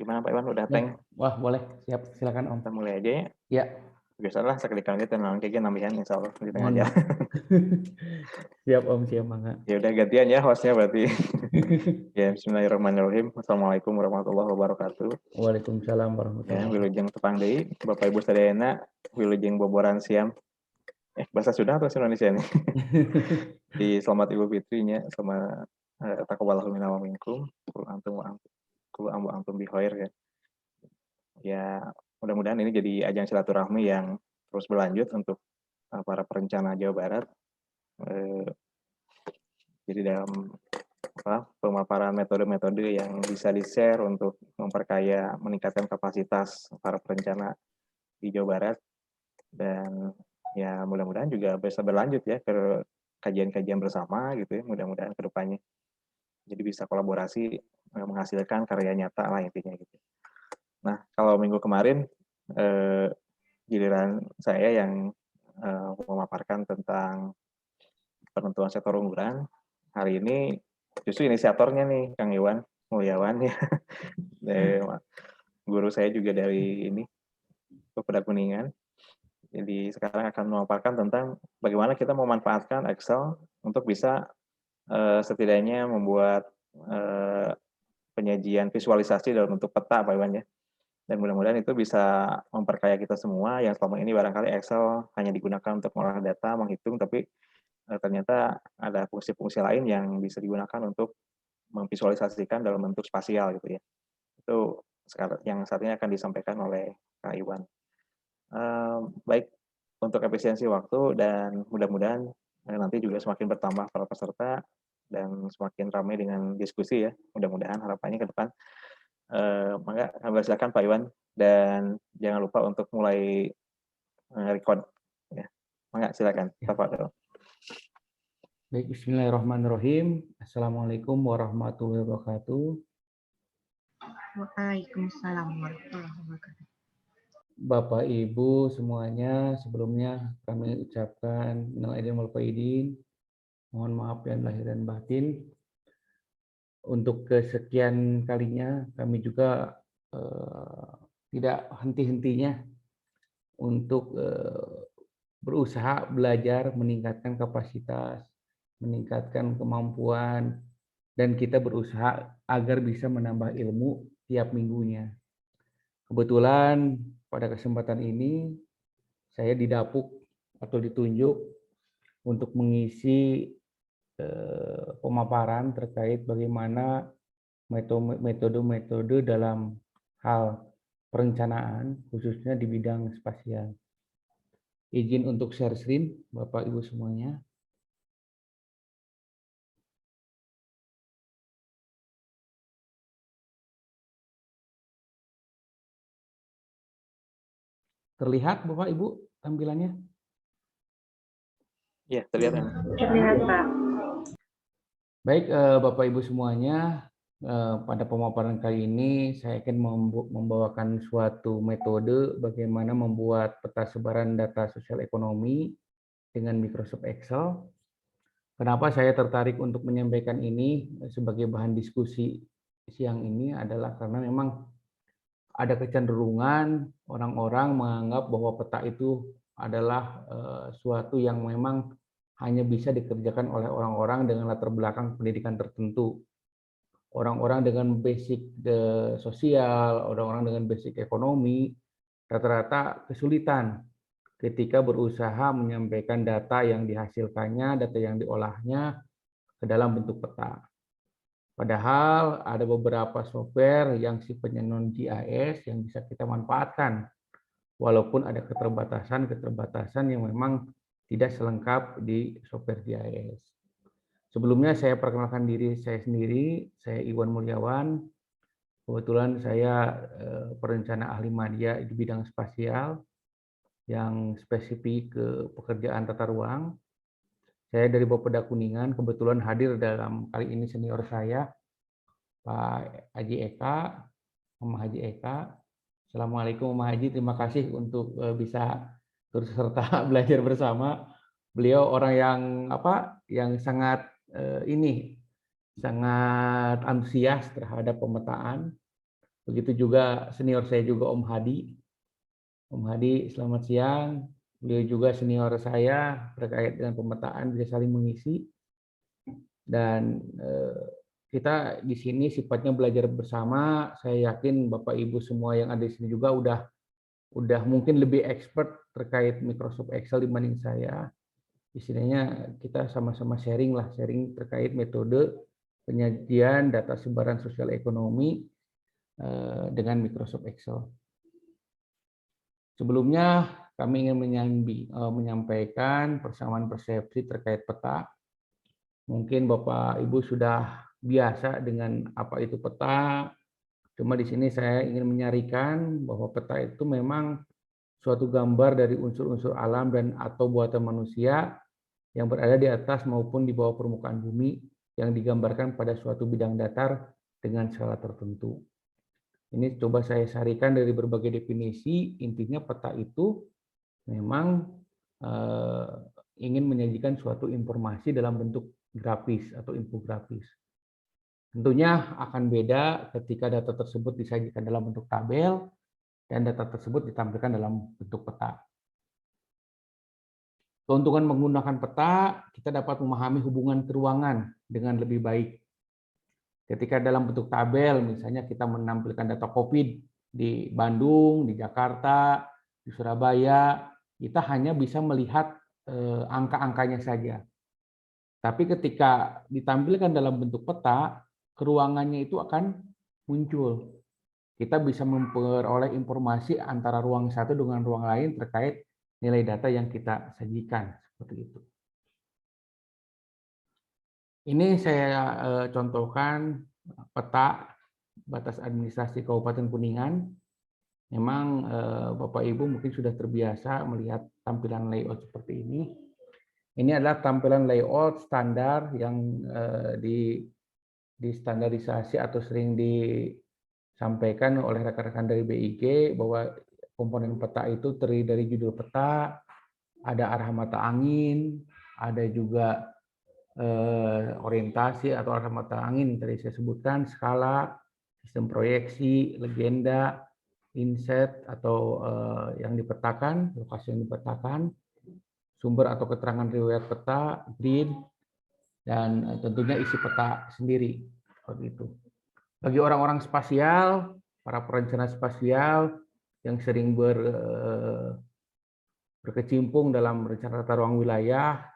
Gimana Pak Iwan, udah Ya, teng? wah boleh, siap, silakan Om. Kita mulai aja ya. Ya, Biasalah sekali kali tenang kayak nambahan insya Allah di tengah mohon jalan. maaf. Siap Om, siap mangga. Ya udah gantian ya hostnya berarti. Ya Bismillahirrahmanirrahim. Assalamualaikum warahmatullahi wabarakatuh. Waalaikumsalam Ya warahmatullahi wabarakatuh. wilujeng tepang deui Bapak Ibu sadayana wilujeng boboran siam. Bahasa Sunda atau Indonesia nih? Di selamat Idul Fitrinya sama taqabbalallahu minna wa minkum. Kul antum wa antum. Kul amwa antum bi khair ya. Ya mudah-mudahan ini jadi ajang silaturahmi yang terus berlanjut untuk para perencana Jawa Barat. Jadi dalam pemaparan metode-metode yang bisa di-share untuk memperkaya, meningkatkan kapasitas para perencana di Jawa Barat. Dan ya mudah-mudahan juga bisa berlanjut ya ke kajian-kajian bersama gitu ya, mudah-mudahan ke depannya. Jadi bisa kolaborasi, menghasilkan karya nyata lah intinya gitu. Nah, kalau minggu kemarin giliran saya yang memaparkan tentang penentuan sektor unggulan. Hari ini justru inisiatornya nih Kang Iwan Mulyawan ya. Guru saya juga dari ini Pemuda Kuningan. Jadi sekarang akan memaparkan tentang bagaimana kita memanfaatkan Excel untuk bisa setidaknya membuat penyajian visualisasi dalam bentuk peta Pak Iwan ya. Dan mudah-mudahan itu bisa memperkaya kita semua yang selama ini barangkali Excel hanya digunakan untuk mengolah data, menghitung, tapi ternyata ada fungsi-fungsi lain yang bisa digunakan untuk memvisualisasikan dalam bentuk spasial gitu ya. Itu yang saat ini akan disampaikan oleh Kak Iwan. Baik, untuk efisiensi waktu dan mudah-mudahan nanti juga semakin bertambah para peserta dan semakin ramai dengan diskusi ya. Mudah-mudahan harapannya ke depan. Maka silakan Pak Iwan dan jangan lupa untuk mulai record ya. Maka silakan Pak. Baik, bismillahirrahmanirrahim. Assalamualaikum warahmatullahi wabarakatuh. Waalaikumsalam warahmatullahi wabarakatuh. Bapak Ibu semuanya, sebelumnya kami ucapkan minal aidin wal faizin. Mohon maaf yang lahir dan batin. Untuk kesekian kalinya kami juga tidak henti-hentinya untuk berusaha belajar, meningkatkan kapasitas, meningkatkan kemampuan, dan kita berusaha agar bisa menambah ilmu tiap minggunya. Kebetulan pada kesempatan ini saya didapuk atau ditunjuk untuk mengisi pemaparan terkait bagaimana metode-metode dalam hal perencanaan, khususnya di bidang spasial. Izin untuk share screen, Bapak Ibu semuanya. Terlihat Bapak Ibu tampilannya? Ya, terlihat. Terlihat Pak. Baik Bapak Ibu semuanya, pada pemaparan kali ini saya akan membawakan suatu metode bagaimana membuat peta sebaran data sosial ekonomi dengan Microsoft Excel. Kenapa saya tertarik untuk menyampaikan ini sebagai bahan diskusi siang ini adalah karena memang ada kecenderungan orang-orang menganggap bahwa peta itu adalah suatu yang memang hanya bisa dikerjakan oleh orang-orang dengan latar belakang pendidikan tertentu. Orang-orang dengan basic sosial, orang-orang dengan basic ekonomi, rata-rata kesulitan ketika berusaha menyampaikan data yang dihasilkannya, data yang diolahnya ke dalam bentuk peta. Padahal ada beberapa software yang sifatnya non-GIS yang bisa kita manfaatkan, walaupun ada keterbatasan yang memang tidak selengkap di software GIS. Sebelumnya saya perkenalkan diri saya sendiri, saya Iwan Mulyawan. Kebetulan saya perencana ahli media di bidang spasial yang spesifik ke pekerjaan tata ruang. Saya dari Bapeda Kuningan, kebetulan hadir dalam kali ini senior saya, Pak Haji Eka, Mama Haji Eka. Assalamualaikum Mama Haji, terima kasih untuk bisa turut serta belajar bersama. Beliau orang yang sangat sangat antusias terhadap pemetaan. Begitu juga senior saya juga Om Hadi. Om Hadi, selamat siang. Beliau juga senior saya terkait dengan pemetaan, bisa saling mengisi. Dan kita di sini sifatnya belajar bersama. Saya yakin Bapak Ibu semua yang ada di sini juga udah mungkin lebih expert terkait Microsoft Excel dibanding saya. Istilahnya kita sama-sama sharing terkait metode penyajian data sebaran sosial ekonomi dengan Microsoft Excel. Sebelumnya kami ingin menyampaikan persamaan persepsi terkait peta. Mungkin Bapak Ibu sudah biasa dengan apa itu peta. Cuma di sini saya ingin menyarikan bahwa peta itu memang suatu gambar dari unsur-unsur alam dan atau buatan manusia yang berada di atas maupun di bawah permukaan bumi yang digambarkan pada suatu bidang datar dengan skala tertentu. Ini coba saya sarikan dari berbagai definisi. Intinya peta itu memang ingin menyajikan suatu informasi dalam bentuk grafis atau infografis. Tentunya akan beda ketika data tersebut disajikan dalam bentuk tabel dan data tersebut ditampilkan dalam bentuk peta. Keuntungan menggunakan peta, kita dapat memahami hubungan keuangan dengan lebih baik. Ketika dalam bentuk tabel, misalnya kita menampilkan data COVID di Bandung, di Jakarta, di Surabaya, kita hanya bisa melihat angka-angkanya saja. Tapi ketika ditampilkan dalam bentuk peta, keruangannya itu akan muncul. Kita bisa memperoleh informasi antara ruang satu dengan ruang lain terkait nilai data yang kita sajikan, seperti itu. Ini saya contohkan peta batas administrasi Kabupaten Kuningan. Memang Bapak Ibu mungkin sudah terbiasa melihat tampilan layout seperti ini. Ini adalah tampilan layout standar yang distandarisasi atau sering disampaikan oleh rekan-rekan dari BIG bahwa komponen peta itu terdiri dari judul peta, ada arah mata angin, ada juga orientasi atau arah mata angin tadi saya sebutkan, skala, sistem proyeksi, legenda, inset atau yang dipetakan, lokasi yang dipetakan, sumber atau keterangan riwayat peta, grid, dan tentunya isi peta sendiri, seperti itu. Bagi orang-orang spasial, para perencana spasial yang sering berkecimpung dalam rencana tata ruang wilayah,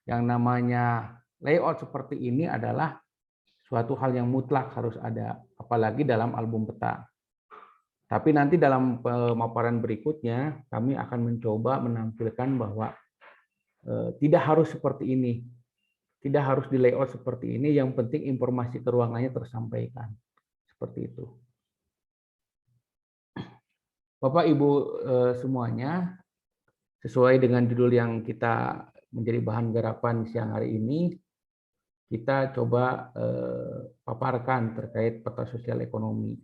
yang namanya layout seperti ini adalah suatu hal yang mutlak harus ada, apalagi dalam album peta. Tapi nanti dalam pemaparan berikutnya, kami akan mencoba menampilkan bahwa tidak harus seperti ini. Tidak harus di layout seperti ini, yang penting informasi keuangannya tersampaikan. Seperti itu. Bapak Ibu semuanya, sesuai dengan judul yang kita menjadi bahan garapan siang hari ini, kita coba paparkan terkait peta sosial ekonomi.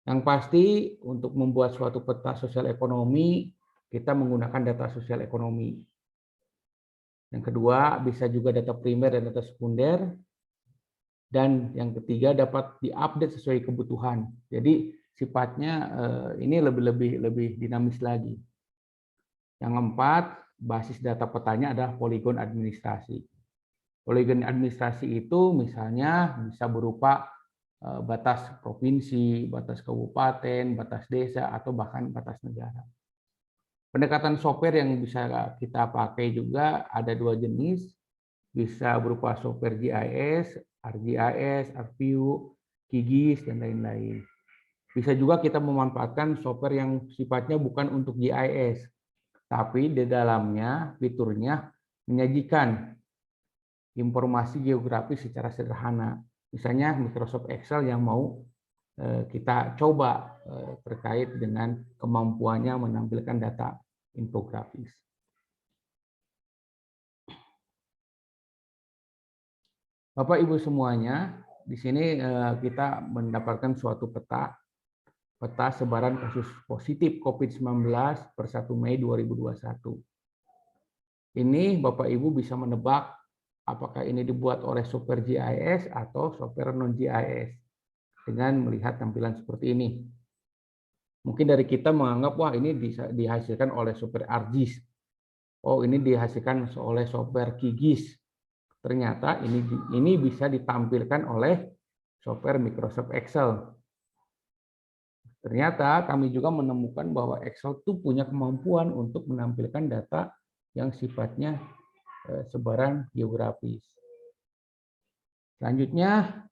Yang pasti untuk membuat suatu peta sosial ekonomi, kita menggunakan data sosial ekonomi. Yang kedua, bisa juga data primer dan data sekunder. Dan yang ketiga, dapat diupdate sesuai kebutuhan. Jadi sifatnya ini lebih dinamis lagi. Yang keempat, basis data petanya adalah poligon administrasi. Poligon administrasi itu misalnya bisa berupa batas provinsi, batas kabupaten, batas desa, atau bahkan batas negara. Pendekatan software yang bisa kita pakai juga ada dua jenis, bisa berupa software GIS, ArcGIS, ArcView, QGIS, dan lain-lain. Bisa juga kita memanfaatkan software yang sifatnya bukan untuk GIS, tapi di dalamnya fiturnya menyajikan informasi geografis secara sederhana. Misalnya Microsoft Excel yang mau kita coba terkait dengan kemampuannya menampilkan data infografis. Bapak Ibu semuanya, di sini kita mendapatkan suatu peta sebaran kasus positif COVID-19 per 1 Mei 2021. Ini Bapak Ibu bisa menebak apakah ini dibuat oleh software GIS atau software non-GIS. dengan melihat tampilan seperti ini. Mungkin dari kita menganggap, wah ini dihasilkan oleh software ArcGIS. Oh, ini dihasilkan oleh software QGIS. Ternyata ini bisa ditampilkan oleh software Microsoft Excel. Ternyata kami juga menemukan bahwa Excel itu punya kemampuan untuk menampilkan data yang sifatnya sebaran geografis. Selanjutnya,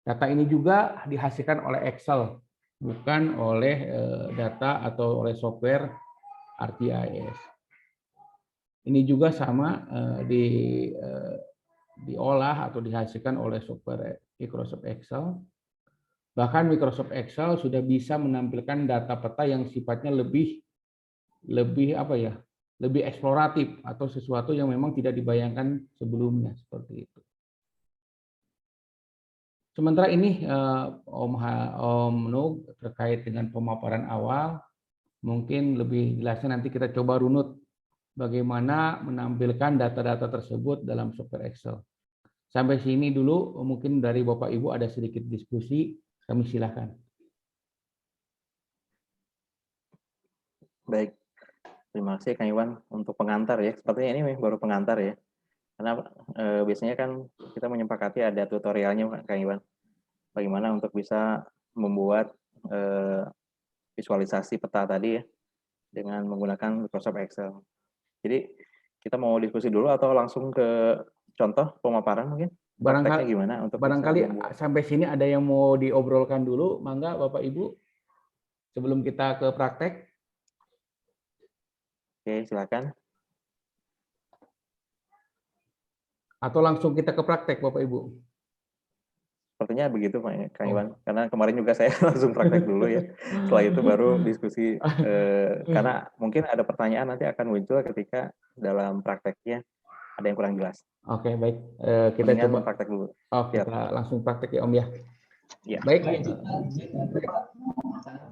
data ini juga dihasilkan oleh Excel, bukan oleh data atau oleh software ArcGIS. Ini juga sama diolah atau dihasilkan oleh software Microsoft Excel. Bahkan Microsoft Excel sudah bisa menampilkan data peta yang sifatnya lebih eksploratif atau sesuatu yang memang tidak dibayangkan sebelumnya seperti itu. Sementara ini Om Nug terkait dengan pemaparan awal, mungkin lebih jelasnya nanti kita coba runut bagaimana menampilkan data-data tersebut dalam software Excel. Sampai sini dulu, mungkin dari Bapak Ibu ada sedikit diskusi, kami silakan. Baik, terima kasih Kang Iwan untuk pengantar ya. Sepertinya ini baru pengantar ya. Karena biasanya kan kita menyepakati ada tutorialnya Kang Iwan. Bagaimana untuk bisa membuat visualisasi peta tadi ya dengan menggunakan Microsoft Excel. Jadi kita mau diskusi dulu atau langsung ke contoh pemaparan mungkin? Prakteknya gimana untuk barangkali sampai sini ada yang mau diobrolkan dulu, mangga Bapak Ibu sebelum kita ke praktek. Oke, silakan. Atau langsung kita ke praktek Bapak Ibu? Sepertinya begitu Pak Kang Iwan. Karena kemarin juga saya langsung praktek dulu ya. Setelah itu baru diskusi. Karena mungkin ada pertanyaan nanti akan muncul ketika dalam prakteknya ada yang kurang jelas. Oke, baik. Kita coba praktek dulu. Kita langsung praktek ya Om ya. Ya. Baik.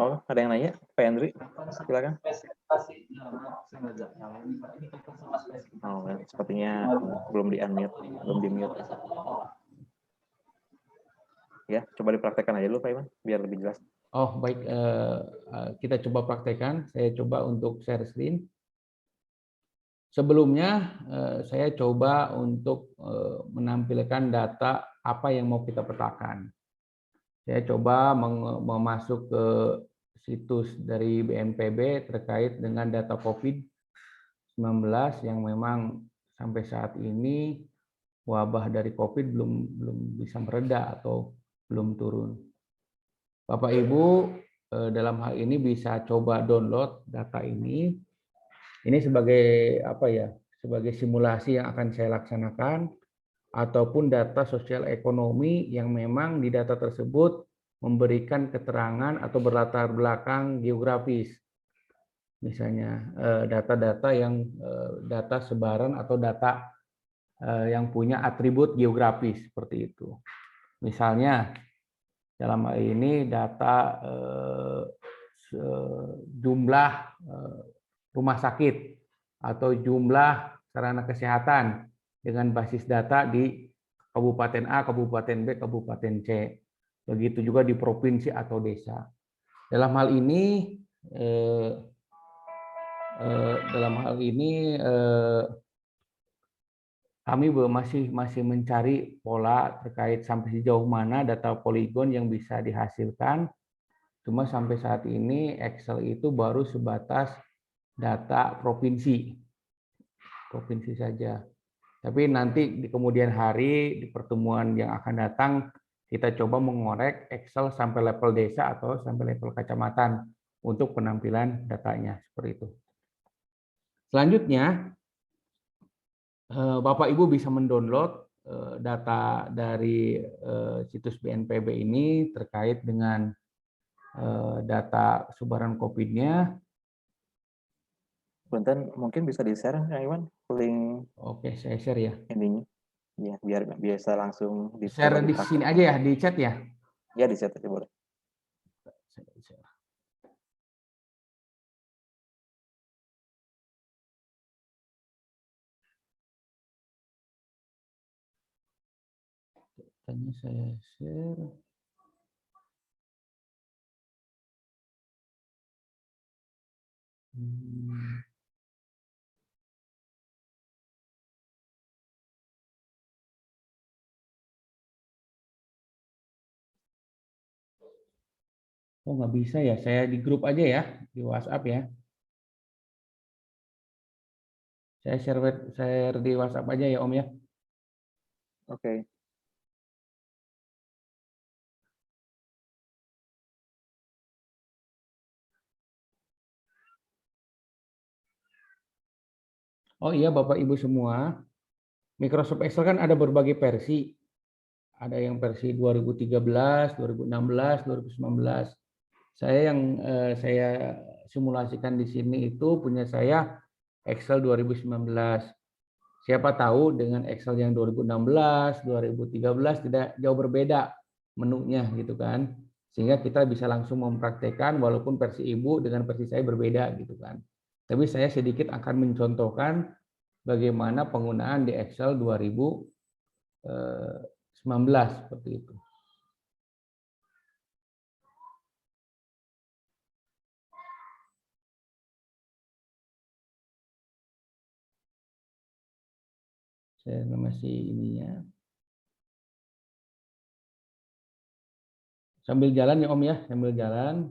Oh, ada yang nanya? Pak Andri, silakan. Oh, sepertinya belum di-unmute, belum di-mute. Ya, coba dipraktekkan aja dulu Pak Iwan, biar lebih jelas. Oh, baik. Kita coba praktekkan. Saya coba untuk share screen. Sebelumnya, saya coba untuk menampilkan data apa yang mau kita petakan. Saya coba memasuk ke situs dari BNPB terkait dengan data COVID-19 yang memang sampai saat ini wabah dari COVID belum bisa mereda atau belum turun. Bapak Ibu dalam hal ini bisa coba download data ini. Ini sebagai sebagai simulasi yang akan saya laksanakan ataupun data sosial ekonomi yang memang di data tersebut memberikan keterangan atau berlatar belakang geografis. Misalnya data-data yang data sebaran atau data yang punya atribut geografis seperti itu. Misalnya dalam hal ini data jumlah rumah sakit atau jumlah sarana kesehatan dengan basis data di Kabupaten A, Kabupaten B, Kabupaten C. Begitu juga di provinsi atau desa. Dalam hal ini kami masih mencari pola terkait sampai sejauh mana data poligon yang bisa dihasilkan. Cuma sampai saat ini Excel itu baru sebatas data provinsi saja. Tapi nanti di kemudian hari di pertemuan yang akan datang kita coba mengorek Excel sampai level desa atau sampai level kecamatan untuk penampilan datanya seperti itu. Selanjutnya Bapak Ibu bisa mendownload data dari situs BNPB ini terkait dengan data sebaran COVID-nya. Punten, mungkin bisa di-share Kang Iwan link. Oke, saya share ya. Ininya. Ya, biar biasa langsung share di sini aja ya, di chat ya? Ya, di chat aja boleh. Datanya saya share. Oh, nggak bisa ya, saya di grup aja ya, di WhatsApp ya. Saya share di WhatsApp aja ya Om ya. Oke. Oh iya Bapak Ibu semua, Microsoft Excel kan ada berbagai versi. Ada yang versi 2013, 2016, 2019. Saya simulasikan di sini itu punya saya Excel 2019. Siapa tahu dengan Excel yang 2016, 2013 tidak jauh berbeda menunya gitu kan. Sehingga kita bisa langsung mempraktekkan walaupun versi ibu dengan versi saya berbeda gitu kan. Tapi saya sedikit akan mencontohkan bagaimana penggunaan di Excel 2019 seperti itu. Saya masih ininya. Sambil jalan ya Om ya, sambil jalan.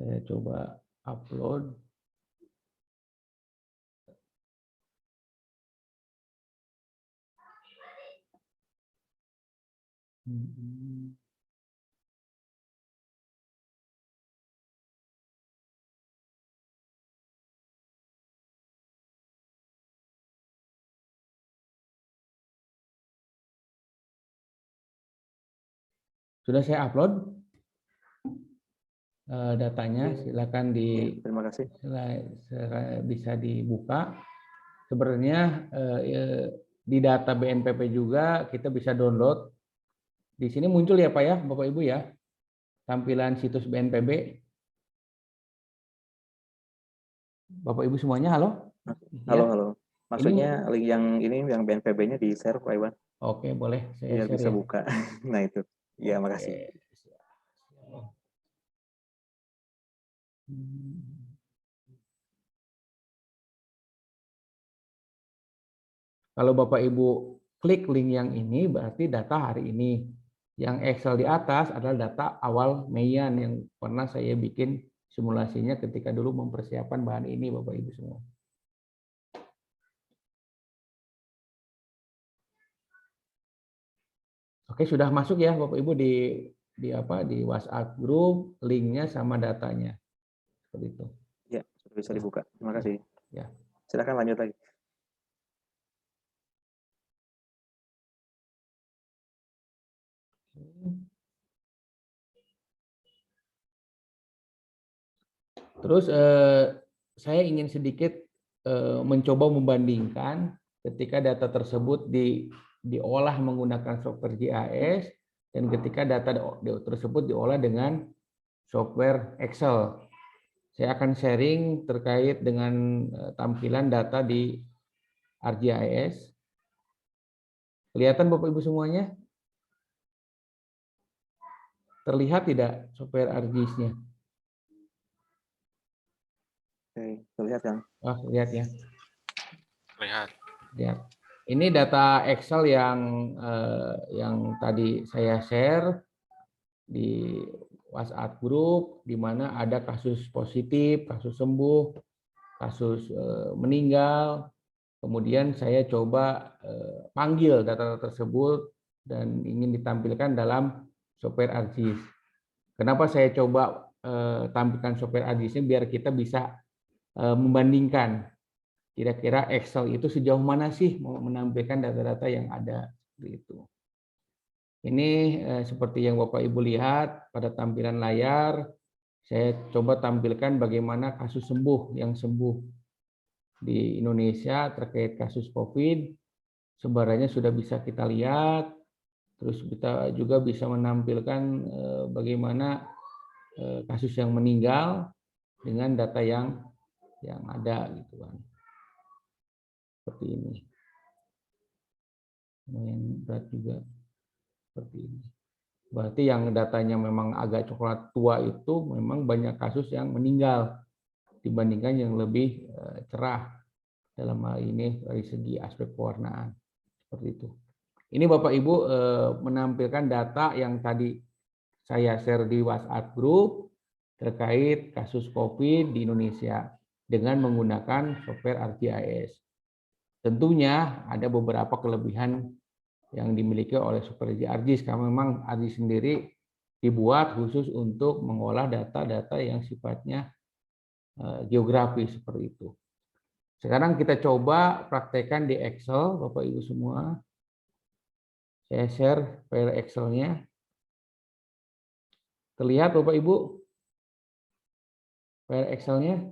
Saya coba upload. Sudah saya upload datanya, silakan Terima kasih. bisa dibuka. Sebenarnya di data BNPB juga kita bisa download. Di sini muncul ya Pak ya, Bapak Ibu ya, tampilan situs BNPB. Bapak Ibu semuanya, halo? Halo, Ya. halo. Maksudnya link yang ini yang BNPB-nya di share Pak Iwan. Oke, boleh saya biar share bisa ya. buka. Nah itu. Ya, Oke. makasih. Kalau Bapak Ibu klik link yang ini berarti data hari ini. Yang Excel di atas adalah data awal Meian yang pernah saya bikin simulasinya ketika dulu mempersiapkan bahan ini Bapak Ibu semua. Oke, sudah masuk ya Bapak Ibu di WhatsApp grup, linknya sama datanya. Seperti itu. Ya, sudah bisa dibuka. Terima kasih. Ya. Silakan lanjut lagi. Terus saya ingin sedikit mencoba membandingkan ketika data tersebut diolah menggunakan software GIS dan ketika data tersebut diolah dengan software Excel. Saya akan sharing terkait dengan tampilan data di ArcGIS. Kelihatan Bapak Ibu semuanya? Terlihat tidak software ArcGIS-nya? Oke, terlihat kan? Oh, lihat ya. Lihat. Lihat. Ini data Excel yang tadi saya share di WhatsApp grup, di mana ada kasus positif, kasus sembuh, kasus meninggal. Kemudian saya coba panggil data tersebut dan ingin ditampilkan dalam software ArcGIS. Kenapa saya coba tampilkan software ArcGIS ini biar kita bisa membandingkan kira-kira Excel itu sejauh mana sih mau menampilkan data-data yang ada itu. Ini seperti yang Bapak Ibu lihat pada tampilan layar, saya coba tampilkan bagaimana kasus sembuh yang sembuh di Indonesia terkait kasus COVID. Sebarannya sudah bisa kita lihat, terus kita juga bisa menampilkan bagaimana kasus yang meninggal dengan data yang ada gitu kan. Seperti ini. lumayan berat juga seperti ini. Berarti yang datanya memang agak coklat tua itu memang banyak kasus yang meninggal dibandingkan yang lebih cerah dalam hal ini dari segi aspek pewarnaan seperti itu. Ini Bapak Ibu menampilkan data yang tadi saya share di WhatsApp group terkait kasus COVID di Indonesia dengan menggunakan software ArcGIS. Tentunya ada beberapa kelebihan yang dimiliki oleh software ArcGIS karena memang ArcGIS sendiri dibuat khusus untuk mengolah data-data yang sifatnya geografis seperti itu. Sekarang kita coba praktekkan di Excel, Bapak Ibu semua. Saya share file Excel-nya. Terlihat Bapak Ibu file Excel-nya?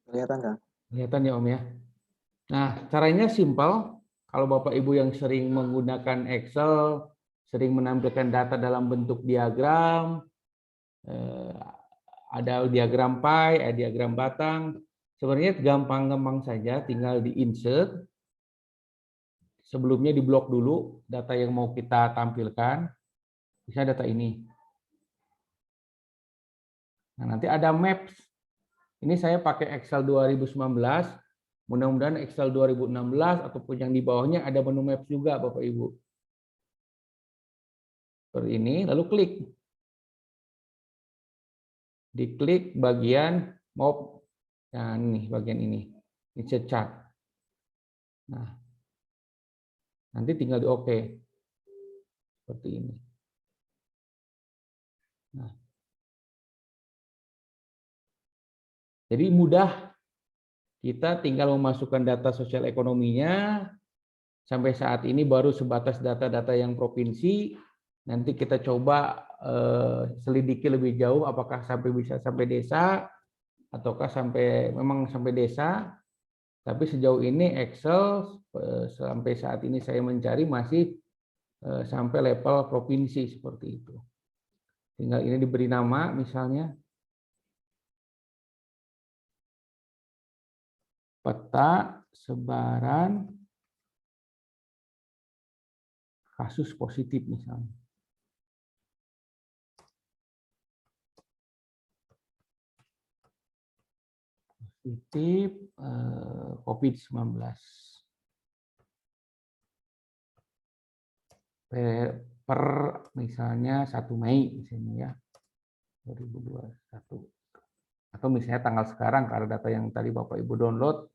Kelihatan kan? Kelihatan ya Om ya. Nah, caranya simpel. Kalau Bapak Ibu yang sering menggunakan Excel, sering menampilkan data dalam bentuk diagram, ada diagram pie, ada diagram batang. Sebenarnya gampang-gampang saja, tinggal di-insert. Sebelumnya diblok dulu data yang mau kita tampilkan. Bisa data ini. Nah, nanti ada maps. Ini saya pakai Excel 2019. Mudah-mudahan Excel 2016 ataupun yang di bawahnya ada menu maps juga Bapak Ibu. Seperti ini, lalu klik. Diklik bagian map. Nah, ini bagian ini. Insert chart. Nah, nanti tinggal di OK. Seperti ini. Nah. Jadi mudah. Kita tinggal memasukkan data sosial ekonominya. Sampai saat ini baru sebatas data-data yang provinsi. Nanti kita coba selidiki lebih jauh apakah bisa sampai desa ataukah memang sampai desa. Tapi sejauh ini Excel sampai saat ini saya mencari masih sampai level provinsi seperti itu. Tinggal ini diberi nama misalnya peta sebaran kasus positif misalnya. Positif COVID-19. Per misalnya 1 Mei misalnya ya 2021. Atau misalnya tanggal sekarang karena data yang tadi Bapak Ibu download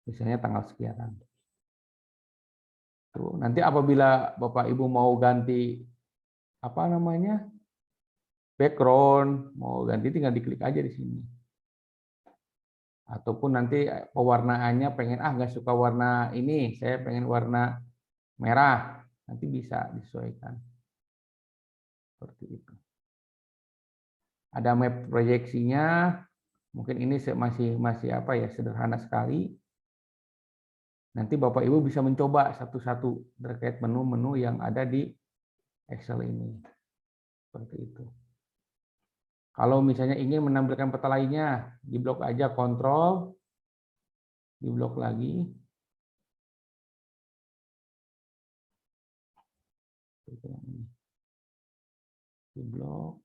misalnya tanggal sekian. Tuh, nanti apabila Bapak Ibu mau ganti apa namanya? Background, mau ganti tinggal diklik aja di sini. Ataupun nanti pewarnaannya pengen nggak suka warna ini, saya pengen warna merah, nanti bisa disesuaikan. Seperti itu. Ada map proyeksinya, mungkin ini masih apa ya, sederhana sekali. Nanti Bapak Ibu bisa mencoba satu-satu terkait menu-menu yang ada di Excel ini. Seperti itu. Kalau misalnya ingin menampilkan peta lainnya, diblok aja kontrol, diblok lagi. Diblok.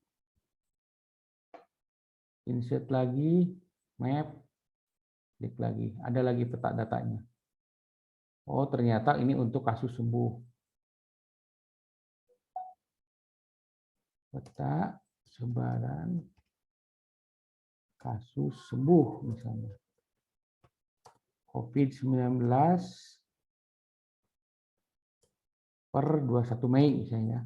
Insert lagi, map, klik lagi. Ada lagi peta datanya. Oh, ternyata ini untuk kasus sembuh. Peta sebaran kasus sembuh misalnya. COVID-19 per 21 Mei misalnya.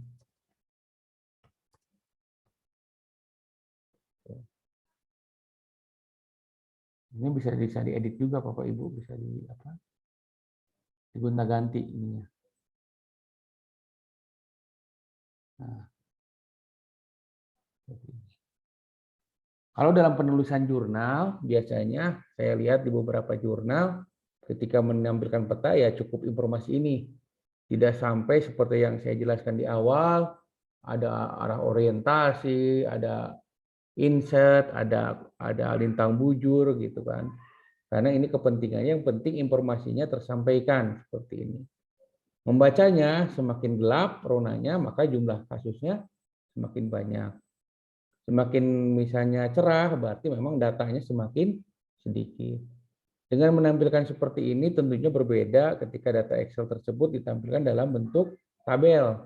Ini bisa diedit juga Bapak Ibu, bisa digonta-ganti ininya. Nah. Kalau dalam penulisan jurnal, biasanya saya lihat di beberapa jurnal, ketika menampilkan peta ya cukup informasi ini. Tidak sampai seperti yang saya jelaskan di awal, ada arah orientasi, ada insert, ada lintang bujur gitu kan. Karena ini kepentingannya yang penting informasinya tersampaikan seperti ini. Membacanya semakin gelap ronanya, maka jumlah kasusnya semakin banyak. Semakin misalnya cerah, berarti memang datanya semakin sedikit. Dengan menampilkan seperti ini tentunya berbeda ketika data Excel tersebut ditampilkan dalam bentuk tabel.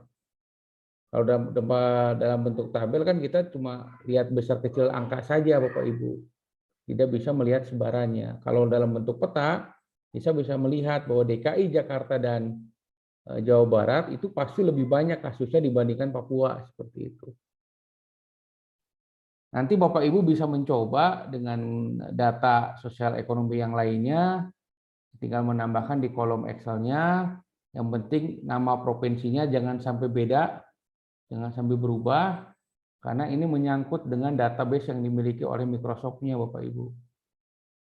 Kalau dalam bentuk tabel kan kita cuma lihat besar kecil angka saja Bapak Ibu. Tidak bisa melihat sebarannya. Kalau dalam bentuk peta, bisa melihat bahwa DKI, Jakarta, dan Jawa Barat itu pasti lebih banyak kasusnya dibandingkan Papua, seperti itu. Nanti Bapak Ibu bisa mencoba dengan data sosial ekonomi yang lainnya, tinggal menambahkan di kolom Excel-nya. Yang penting nama provinsinya jangan sampai beda, jangan sampai berubah, karena ini menyangkut dengan database yang dimiliki oleh Microsoft-nya Bapak Ibu.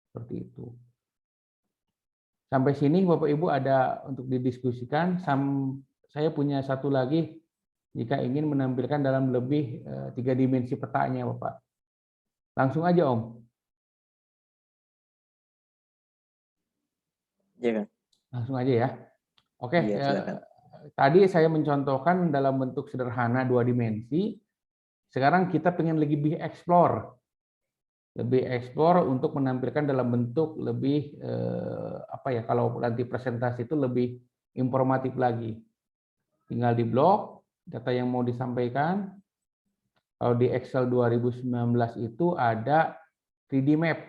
Seperti itu. Sampai sini Bapak Ibu ada untuk didiskusikan. Saya punya satu lagi jika ingin menampilkan dalam lebih 3 dimensi petanya Bapak. Langsung aja Om. Iya kan? Langsung aja ya. Oke, Iya, silakan. tadi saya mencontohkan dalam bentuk sederhana 2 dimensi. Sekarang kita pengen lebih explore. Lebih explore untuk menampilkan dalam bentuk lebih kalau nanti presentasi itu lebih informatif lagi. Tinggal di blok data yang mau disampaikan. Kalau di Excel 2019 itu ada 3D map.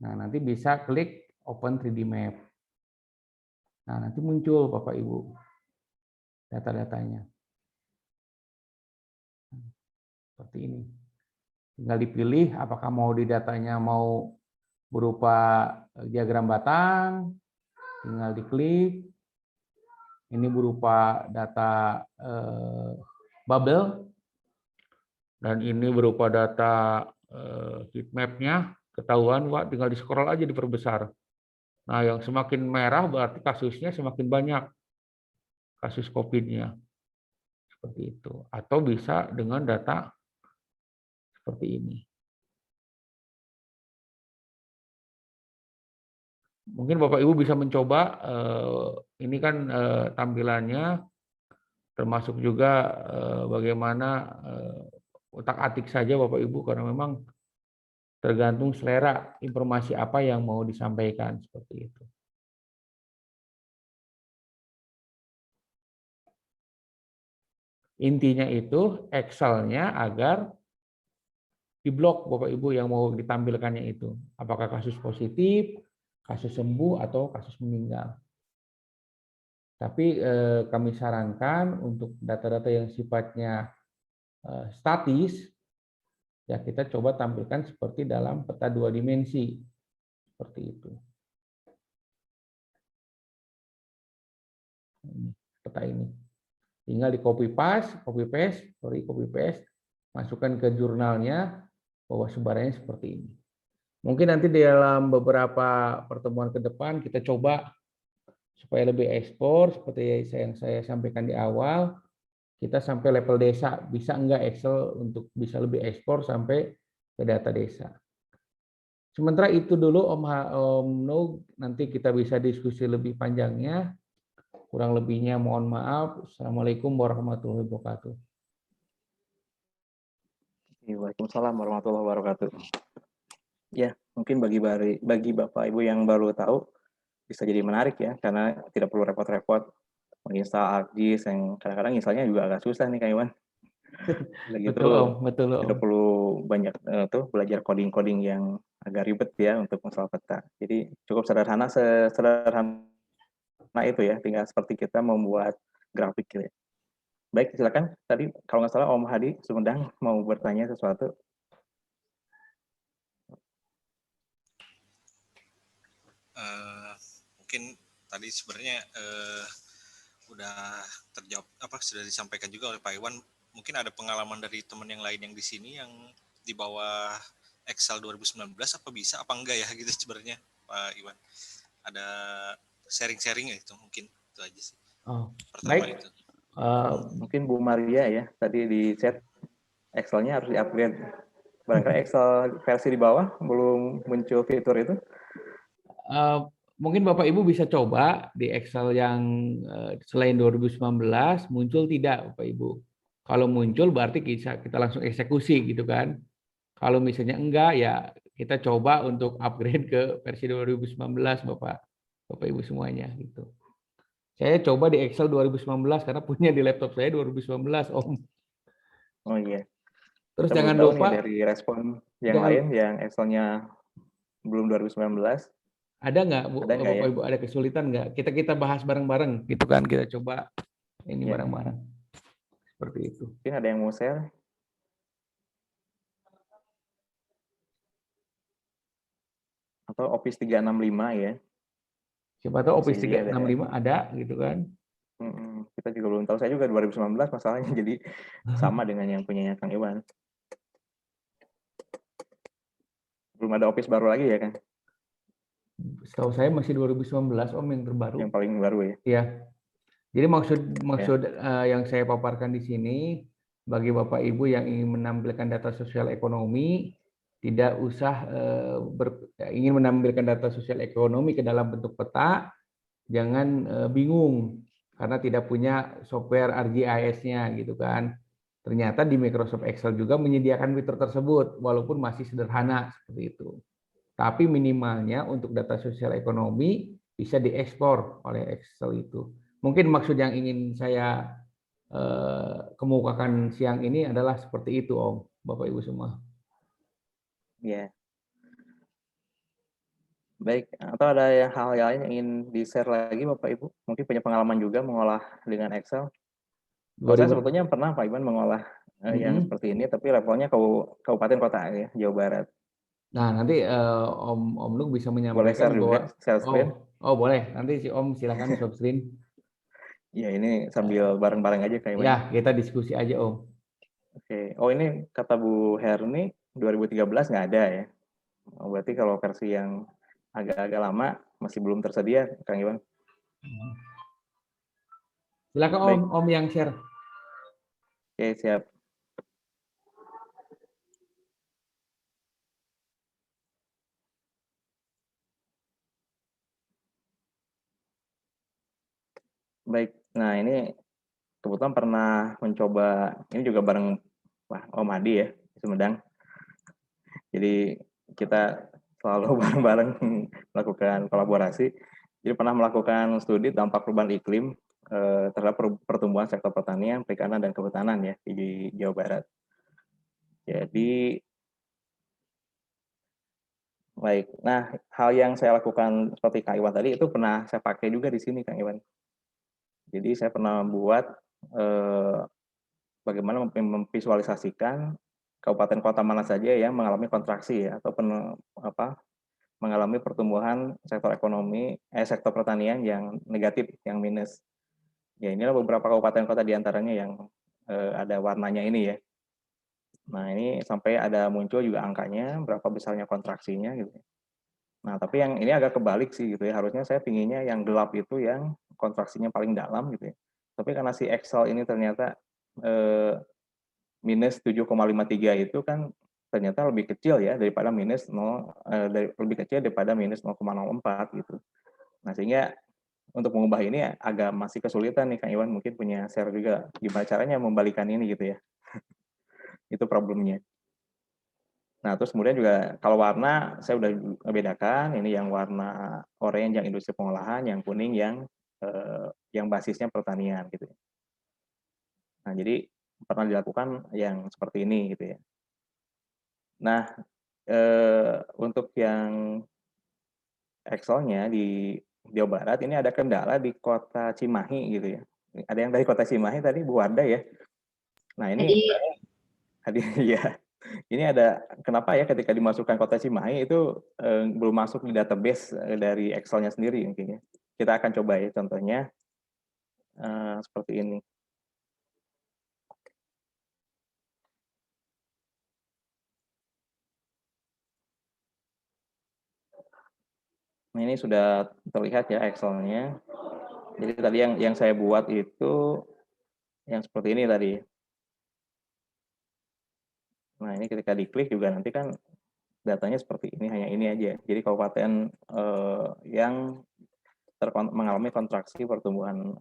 Nah, nanti bisa klik open 3D map. Nah, nanti muncul Bapak Ibu data-datanya. Seperti ini. Tinggal dipilih apakah mau di datanya mau berupa diagram batang, tinggal diklik. Ini berupa data bubble, dan ini berupa data heat map-nya, ketahuan Pak, tinggal di-scroll aja diperbesar. Nah, yang semakin merah berarti kasusnya semakin banyak, kasus COVID-nya. Seperti itu. Atau bisa dengan data seperti ini. Mungkin Bapak Ibu bisa mencoba, ini kan tampilannya, termasuk juga bagaimana otak-atik saja Bapak Ibu, karena memang tergantung selera informasi apa yang mau disampaikan, seperti itu. Intinya itu Excel-nya agar di blok Bapak Ibu yang mau ditampilkannya itu. Apakah kasus positif, kasus sembuh, atau kasus meninggal. Tapi kami sarankan untuk data-data yang sifatnya statis, ya kita coba tampilkan seperti dalam peta 2 dimensi. Seperti itu. Peta ini. Tinggal di copy paste, masukkan ke jurnalnya bahwa sebarannya seperti ini. Mungkin nanti di dalam beberapa pertemuan ke depan kita coba supaya lebih ekspor seperti yang saya sampaikan di awal, kita sampai level desa. Bisa enggak Excel untuk bisa lebih ekspor sampai ke data desa. Sementara itu dulu Om No, nanti kita bisa diskusi lebih panjangnya. Kurang lebihnya mohon maaf. Assalamualaikum warahmatullahi wabarakatuh. Waalaikumsalam warahmatullahi wabarakatuh. Ya, mungkin bagi Bapak Ibu yang baru tahu bisa jadi menarik ya, karena tidak perlu repot-repot menginstal ArcGIS yang kadang-kadang instalnya juga agak susah nih Kak Iwan. Gitu, Betul Om, betul Om. tidak perlu banyak belajar coding-coding yang agak ribet ya untuk install peta. Jadi cukup sederhana itu ya, tinggal seperti kita membuat grafik gitu ya. Baik, silakan. Tadi kalau nggak salah Om Hadi Sumedang mau bertanya sesuatu. Mungkin tadi sebenarnya udah terjawab, sudah disampaikan juga oleh Pak Iwan. Mungkin ada pengalaman dari teman yang lain yang di sini yang di bawah Excel 2019, apa bisa apa enggak ya gitu sebenarnya Pak Iwan. Ada sharing-sharing ya, itu mungkin itu aja sih. Oh, pertama baik. itu. Mungkin Bu Maria ya, tadi di chat Excel-nya harus di-upgrade. Barangkali Excel versi di bawah belum muncul fitur itu. mungkin Bapak Ibu bisa coba di Excel yang selain 2019 muncul tidak Bapak Ibu. Kalau muncul berarti kita langsung eksekusi gitu kan. Kalau misalnya enggak ya kita coba untuk upgrade ke versi 2019 Bapak Ibu semuanya gitu. Saya coba di Excel 2019 karena punya di laptop saya 2019 Om. Oh iya. Terus Kita belum jangan tahu nih lupa dari respon yang jangan lain yang Excel-nya belum 2019. ada nggak Ada nggak ya? Bapak Ibu ada kesulitan nggak? Kita bahas bareng-bareng gitu kan, kita coba ini Ya, bareng-bareng seperti itu. mungkin ada yang mau share. Atau Office 365 ya. Siapa tahu Bisa Office jadi ada. 365 ada gitu kan. Kita juga belum tahu. Saya juga 2019 masalahnya, jadi sama dengan yang punyanya Kang Iwan. Belum ada Office baru lagi ya kan? Setahu saya masih 2019 Om yang terbaru. Yang paling baru ya. Iya. Jadi maksud yang saya paparkan di sini bagi Bapak Ibu yang ingin menampilkan data sosial ekonomi, tidak usah ingin menampilkan data sosial ekonomi ke dalam bentuk peta, jangan bingung karena tidak punya software ArcGIS-nya gitu kan. Ternyata di Microsoft Excel juga menyediakan fitur tersebut walaupun masih sederhana seperti itu. Tapi minimalnya untuk data sosial ekonomi bisa diekspor oleh Excel itu. Mungkin maksud yang ingin saya kemukakan siang ini adalah seperti itu, Om, Bapak Ibu semua. Ya. Baik, atau ada hal lain yang ingin di-share lagi Bapak Ibu? Mungkin punya pengalaman juga mengolah dengan Excel. Kalau saya sebetulnya pernah Pak Iwan mengolah yang seperti ini, tapi levelnya kabupaten kota ya, Jawa Barat. Nah, nanti Om Nuk bisa Boleh menyampaikan share juga, share screen. boleh. Nanti si Om silakan share screen. Ya, ini sambil bareng-bareng aja Kak Iwan. Ya, kita diskusi aja, Om. Oke. Oh, ini kata Bu Herni 2013 nggak ada ya. Oh, berarti kalau versi yang agak-agak lama masih belum tersedia, Kang Iwan. Silakan Baik. Om yang share. Oke, siap. Baik. Nah, ini kebetulan pernah mencoba, ini juga bareng Om Adi ya, di Sumedang. Jadi kita selalu bareng-bareng melakukan kolaborasi. Jadi pernah melakukan studi dampak perubahan iklim terhadap pertumbuhan sektor pertanian, perikanan, dan kehutanan ya di Jawa Barat. Jadi baik. Nah, hal yang saya lakukan seperti Kang Iwan tadi itu pernah saya pakai juga di sini, Kang Iwan. Jadi saya pernah buat bagaimana memvisualisasikan kabupaten kota mana saja yang mengalami kontraksi ya, atau mengalami pertumbuhan sektor pertanian yang negatif, yang minus. Ya, inilah beberapa kabupaten kota diantaranya yang ada warnanya ini ya. Nah, ini sampai ada muncul juga angkanya, berapa besarnya kontraksinya gitu. Nah, tapi yang ini agak kebalik sih gitu ya. Harusnya saya pinginnya yang gelap itu yang kontraksinya paling dalam gitu ya. Tapi karena si Excel ini ternyata minus 7,53 itu kan ternyata lebih kecil ya daripada lebih kecil daripada minus 0,04 gitu. Nah, sehingga untuk mengubah ini agak masih kesulitan nih Kang Iwan, mungkin punya share juga gimana caranya membalikan ini gitu ya. Itu problemnya. Nah, terus kemudian juga kalau warna saya udah bedakan, ini yang warna oranye yang industri pengolahan, yang kuning yang basisnya pertanian gitu ya. Nah, jadi pernah dilakukan yang seperti ini gitu ya. Nah, untuk yang Excel-nya di Jawa Barat ini ada kendala di kota Cimahi gitu ya. Ada yang dari kota Cimahi tadi Bu Wardah ya. Nah, ini ya. Ini ada kenapa ya ketika dimasukkan kota Cimahi itu belum masuk di database dari Excel-nya sendiri mungkin ya. Kita akan coba ya contohnya seperti ini. Nah, ini sudah terlihat ya Excel-nya. Jadi tadi yang saya buat itu yang seperti ini tadi. Nah, ini ketika diklik juga nanti kan datanya seperti ini, hanya ini aja. Jadi kabupaten yang mengalami kontraksi pertumbuhan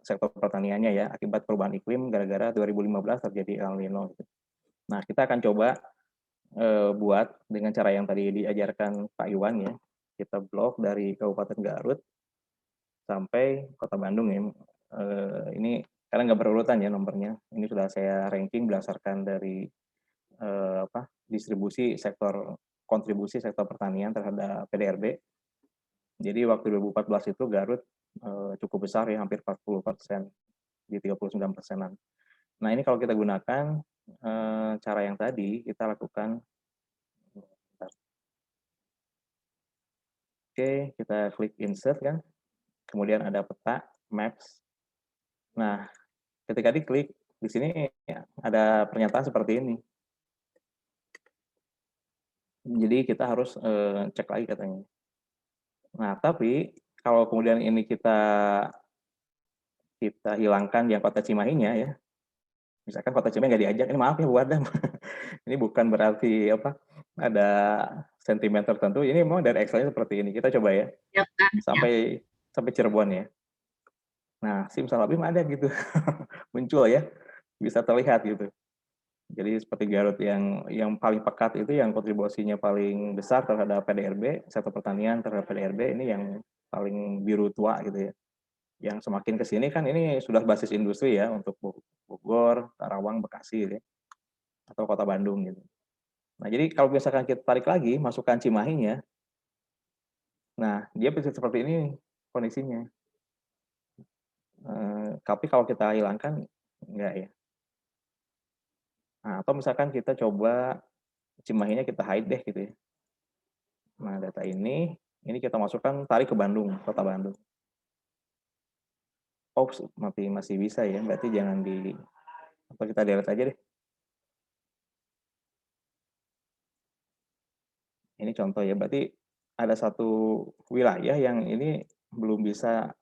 sektor pertaniannya ya, akibat perubahan iklim gara-gara 2015 terjadi El Nino gitu. Nah, kita akan coba buat dengan cara yang tadi diajarkan Pak Iwan ya. Kita blok dari Kabupaten Garut sampai Kota Bandung ya. Ini karena nggak berurutan ya nomornya. Ini sudah saya ranking berdasarkan dari kontribusi sektor pertanian terhadap PDRB. Jadi waktu 2014 itu Garut cukup besar ya, hampir 40%, di 39%-an. Nah, ini kalau kita gunakan cara yang tadi, kita lakukan. Oke, kita klik insert kan. Kemudian ada peta, maps. Nah, ketika diklik, di sini ada pernyataan seperti ini. Jadi kita harus cek lagi katanya. Nah, tapi kalau kemudian ini kita hilangkan yang kota Cimahinya ya, misalkan kota Cimahi nggak diajak, ini maaf ya Bu Adam, ini bukan berarti ada sentimen tertentu, ini memang dari Excel-nya seperti ini. Kita coba ya, sampai Cirebon ya. Nah, Simsalabim ada gitu, muncul ya, bisa terlihat gitu. Jadi seperti Garut yang paling pekat itu yang kontribusinya paling besar terhadap PDRB, sektor pertanian terhadap PDRB ini yang paling biru tua gitu ya. Yang semakin ke sini kan ini sudah basis industri ya untuk Bogor, Karawang, Bekasi gitu ya, atau Kota Bandung gitu. Nah, jadi kalau misalkan kita tarik lagi, masukkan Cimahinya, nah dia bisa seperti ini kondisinya. Tapi kalau kita hilangkan, enggak ya. Nah, atau misalkan kita coba Cimahinya kita hide deh gitu ya. Nah, data ini kita masukkan, tarik ke Bandung, Kota Bandung. Oh, masih bisa ya, berarti jangan atau kita delete aja deh. Ini contoh ya, berarti ada satu wilayah yang ini belum bisa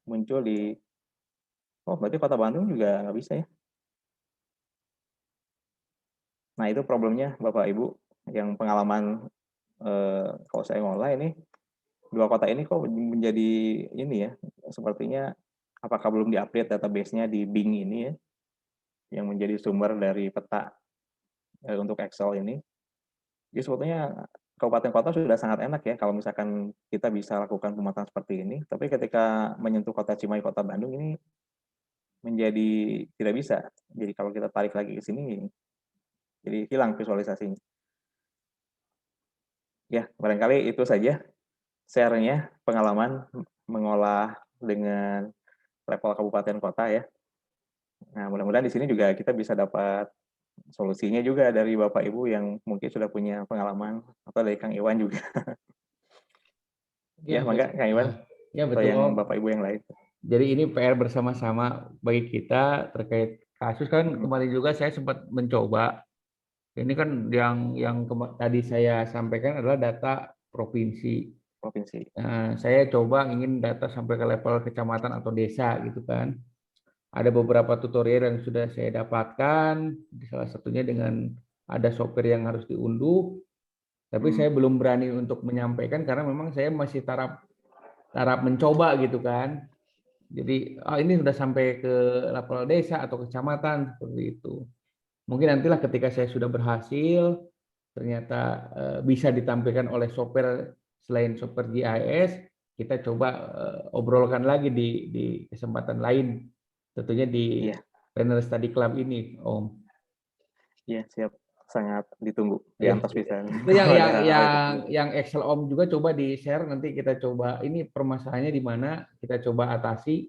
muncul di, berarti Kota Bandung juga nggak bisa ya. Nah, itu problemnya Bapak Ibu, yang pengalaman kalau saya ngolah ini, dua kota ini kok menjadi ini ya, sepertinya apakah belum di-update database-nya di Bing ini ya, yang menjadi sumber dari peta untuk Excel ini. Jadi sebetulnya kabupaten kota sudah sangat enak ya kalau misalkan kita bisa lakukan pemetaan seperti ini, tapi ketika menyentuh kota Cimahi, Kota Bandung ini menjadi tidak bisa. Jadi kalau kita tarik lagi ke sini, jadi hilang visualisasinya. Ya, barangkali itu saja share-nya pengalaman mengolah dengan level kabupaten kota ya. Nah, mudah-mudahan di sini juga kita bisa dapat solusinya juga dari Bapak Ibu yang mungkin sudah punya pengalaman, atau dari Kang Iwan juga. Ya, mangga Kang Iwan. Ya, atau betul yang Om. Bapak Ibu yang lain. Jadi ini PR bersama-sama bagi kita terkait kasus kan. Kemarin juga saya sempat mencoba. Ini kan yang tadi saya sampaikan adalah data provinsi. Nah, saya coba ingin data sampai ke level kecamatan atau desa gitu kan. Ada beberapa tutorial yang sudah saya dapatkan, salah satunya dengan ada software yang harus diunduh, tapi saya belum berani untuk menyampaikan karena memang saya masih taraf mencoba gitu kan. Jadi ini sudah sampai ke level desa atau kecamatan seperti itu. Mungkin nantilah ketika saya sudah berhasil, ternyata bisa ditampilkan oleh software selain software GIS, kita coba obrolkan lagi di kesempatan lain, tentunya di Planner Study Club ini, Om. Iya, siap. Sangat ditunggu. Diantos bisa. Itu yang Excel Om juga coba di-share, nanti kita coba ini permasalahannya di mana, kita coba atasi.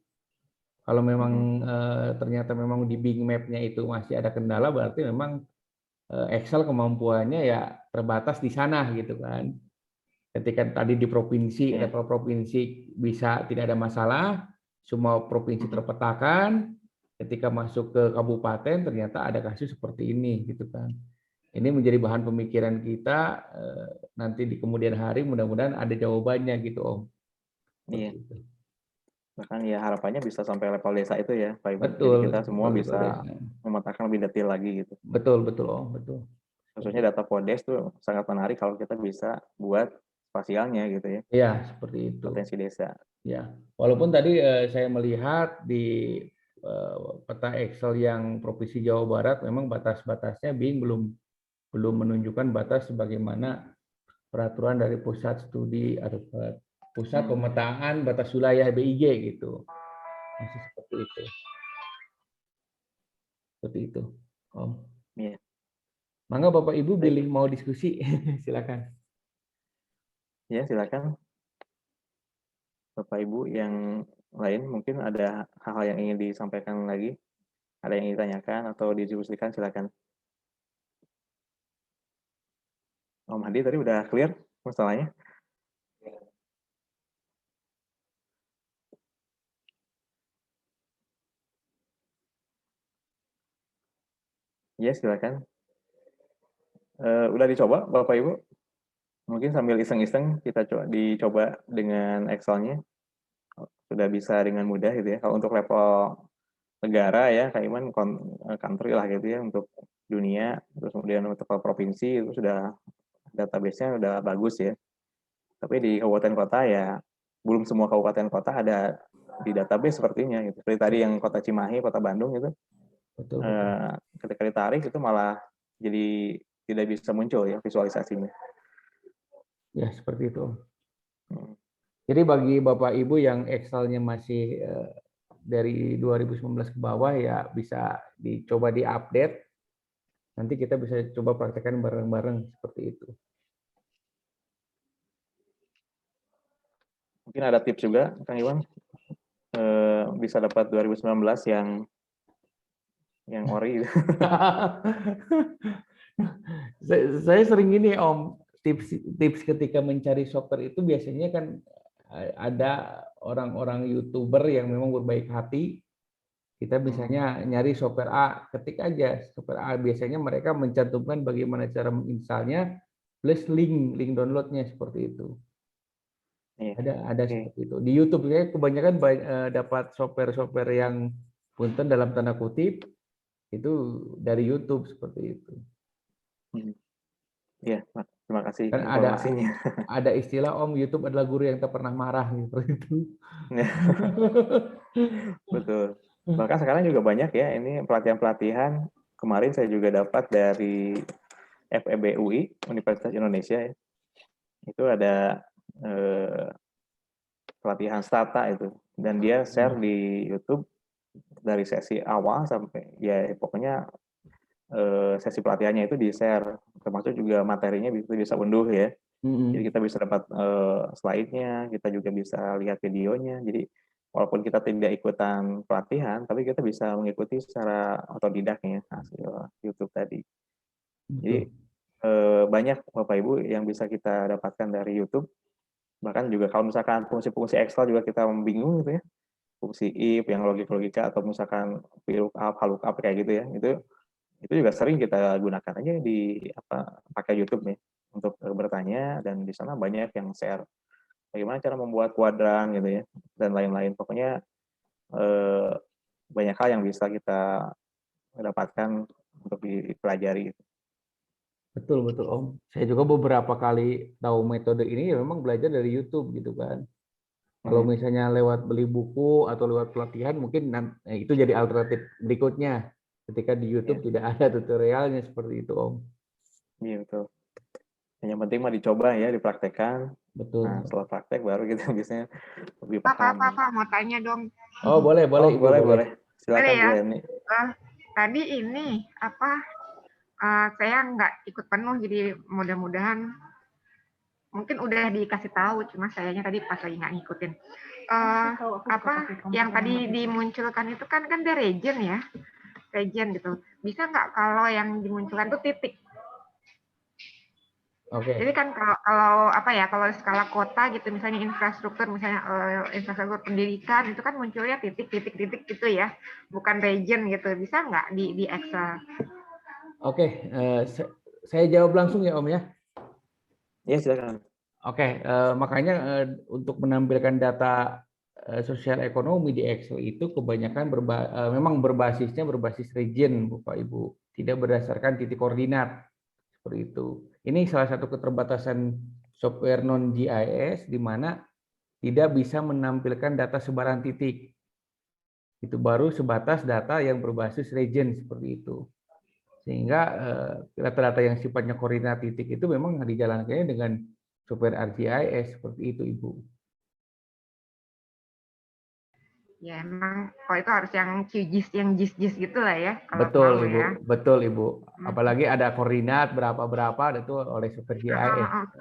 Kalau memang ternyata memang di Bing Map-nya itu masih ada kendala, berarti memang Excel kemampuannya ya terbatas di sana gitu kan. Ketika tadi di provinsi, level provinsi bisa tidak ada masalah, semua provinsi terpetakan, ketika masuk ke kabupaten ternyata ada kasus seperti ini gitu kan. Ini menjadi bahan pemikiran kita nanti di kemudian hari, mudah-mudahan ada jawabannya gitu Om. Iya. Bahkan ya harapannya bisa sampai level desa itu ya, Pak Ibu. Betul. Jadi kita semua bisa memetakan lebih detail lagi gitu. Betul Om, betul. Khususnya data Podes tuh sangat menarik kalau kita bisa buat spasialnya gitu ya, Iya, seperti itu. potensi desa. Ya, walaupun tadi saya melihat di peta Excel yang Provinsi Jawa Barat memang batas-batasnya belum menunjukkan batas sebagaimana peraturan dari pusat studi atau pusat pemetaan batas wilayah BIG gitu. Masih seperti itu. Seperti itu. Om. Iya. Mangga Bapak Ibu Baik. pilih mau diskusi, silakan. Ya, silakan. Bapak Ibu yang lain mungkin ada hal-hal yang ingin disampaikan lagi, ada yang ingin ditanyakan atau didiskusikan, silakan. Om Hadi tadi udah clear masalahnya? Ya, silakan. Udah dicoba Bapak Ibu? Mungkin sambil iseng-iseng kita dicoba dengan Excel-nya. Sudah bisa dengan mudah gitu ya. Kalau untuk level negara ya, Kak Iman country lah gitu ya, untuk dunia, terus kemudian untuk provinsi itu sudah database-nya udah bagus ya. Tapi di kabupaten kota ya belum semua kabupaten kota ada di database sepertinya gitu. Seperti tadi yang kota Cimahi, kota Bandung itu, Betul. ketika ditarik itu malah jadi tidak bisa muncul ya visualisasinya. Ya, seperti itu. Jadi bagi Bapak Ibu yang Excel-nya masih dari 2019 ke bawah ya bisa dicoba diupdate. Nanti kita bisa coba praktekkan bareng-bareng seperti itu. Mungkin ada tips juga, Kang Iwan, bisa dapat 2019 yang ori. Saya sering gini Om, tips ketika mencari software itu biasanya kan ada orang-orang YouTuber yang memang berbaik hati. Kita misalnya nyari software A, ketik aja software A. Biasanya mereka mencantumkan bagaimana cara menginstalnya plus link downloadnya seperti itu. Ada seperti itu. Di YouTube ya kebanyakan dapat software yang punten dalam tanda kutip itu dari YouTube seperti itu. Iya, terima kasih Kan informasinya. ada istilah Om, YouTube adalah guru yang tak pernah marah gitu. Betul. Bahkan sekarang juga banyak ya ini pelatihan-pelatihan. Kemarin saya juga dapat dari FEB UI, Universitas Indonesia ya. Itu ada pelatihan Stata itu, dan dia share di YouTube dari sesi awal sampai ya pokoknya sesi pelatihannya itu di share, termasuk juga materinya bisa unduh ya. Jadi kita bisa dapat slide-nya, kita juga bisa lihat videonya. Jadi walaupun kita tidak ikutan pelatihan, tapi kita bisa mengikuti secara otodidaknya hasil YouTube tadi. Jadi banyak Bapak Ibu yang bisa kita dapatkan dari YouTube. Bahkan juga kalau misalkan fungsi-fungsi Excel juga kita bingung gitu ya, fungsi if yang logika atau misalkan VLOOKUP, HLOOKUP kayak gitu ya, itu juga sering kita gunakan aja di pakai YouTube nih untuk bertanya, dan di sana banyak yang share bagaimana cara membuat kuadran gitu ya dan lain-lain. Pokoknya banyak hal yang bisa kita dapatkan untuk dipelajari. Betul Om. Saya juga beberapa kali tahu metode ini ya memang belajar dari YouTube gitu kan. Kalau misalnya lewat beli buku atau lewat pelatihan mungkin itu jadi alternatif berikutnya ketika di YouTube tidak ada tutorialnya seperti itu Om. Iya betul. Yang penting mah dicoba ya, dipraktekkan. Betul. Nah, setelah praktek baru kita biasanya lebih paham. Pak, mau tanya dong. Oh boleh. Ibu, boleh. Silakan boleh ya? Bu Eni. Tadi ini saya nggak ikut penuh, jadi mudah-mudahan mungkin udah dikasih tahu, cuma sayanya tadi pas lagi nggak ngikutin. Yang tadi dimunculkan itu kan the region ya, region gitu. Bisa nggak kalau yang dimunculkan itu titik? Oke. Jadi kan kalau skala kota gitu, misalnya infrastruktur pendidikan itu kan munculnya titik gitu ya, bukan region gitu. Bisa nggak di Excel? Oke, saya jawab langsung ya Om ya. Ya silakan. Oke, makanya untuk menampilkan data sosial ekonomi di Excel itu kebanyakan memang berbasis region Bapak Ibu, tidak berdasarkan titik koordinat seperti itu. Ini salah satu keterbatasan software non GIS di mana tidak bisa menampilkan data sebaran titik. Itu baru sebatas data yang berbasis region seperti itu. Sehingga data-data yang sifatnya koordinat titik itu memang dijalankannya dengan software ArcGIS seperti itu, Ibu. Ya emang kalau itu harus yang QGIS, yang GIS gitu lah ya. Kalau Betul, mau Ibu. ya. Betul, Ibu. Apalagi ada koordinat berapa itu oleh software GIS.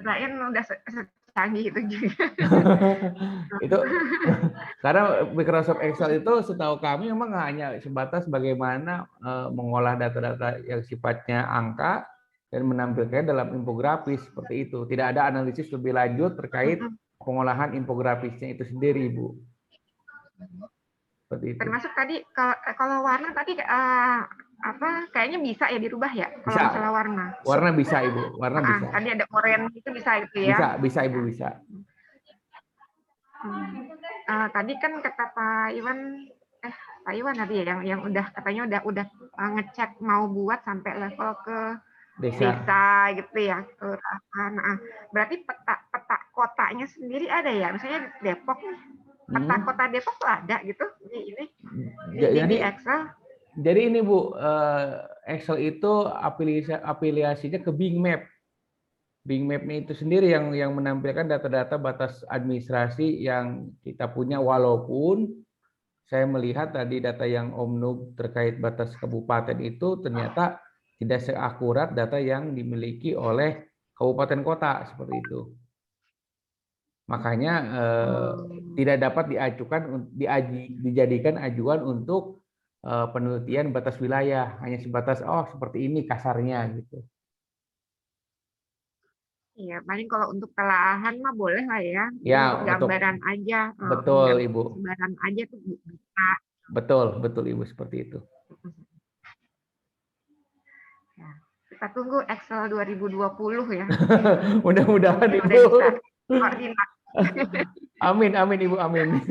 Kirain udah secanggih itu juga. Itu karena Microsoft Excel itu setahu kami memang hanya sebatas bagaimana mengolah data-data yang sifatnya angka dan menampilkan dalam infografis seperti itu. Tidak ada analisis lebih lanjut terkait pengolahan infografisnya itu sendiri, Ibu. Seperti itu. Termasuk tadi kalau warna tadi kayaknya bisa ya dirubah ya kalau Bisa. masalah warna. Warna bisa, Ibu. Warna bisa. Tadi ada oranye itu bisa itu ya. Bisa, Ibu, bisa. Tadi kan kata Pak Iwan tadi ya yang udah katanya udah ngecek mau buat sampai level ke desa gitu ya, kelurahan. Berarti peta kotanya sendiri ada ya, misalnya Depok nih, peta kota Depok tuh ada gitu di Excel. Jadi ini Bu, Excel itu afiliasinya ke Bing Map. Bing Map-nya itu sendiri yang menampilkan data-data batas administrasi yang kita punya, walaupun saya melihat tadi data yang Om Nub terkait batas kabupaten itu ternyata tidak seakurat data yang dimiliki oleh kabupaten kota seperti itu. Makanya tidak dapat dijadikan ajuan untuk penelitian batas wilayah, hanya sebatas seperti ini kasarnya gitu. Iya, paling kalau untuk telahan mah boleh lah ya. Ya, gambaran aja. Betul, Ibu. Gambaran aja tuh bisa. Betul Ibu, seperti itu. Ya, kita tunggu Excel 2020 ya. Mudah-mudahan Ibu. Udah bisa koordinat. Amin Ibu, amin.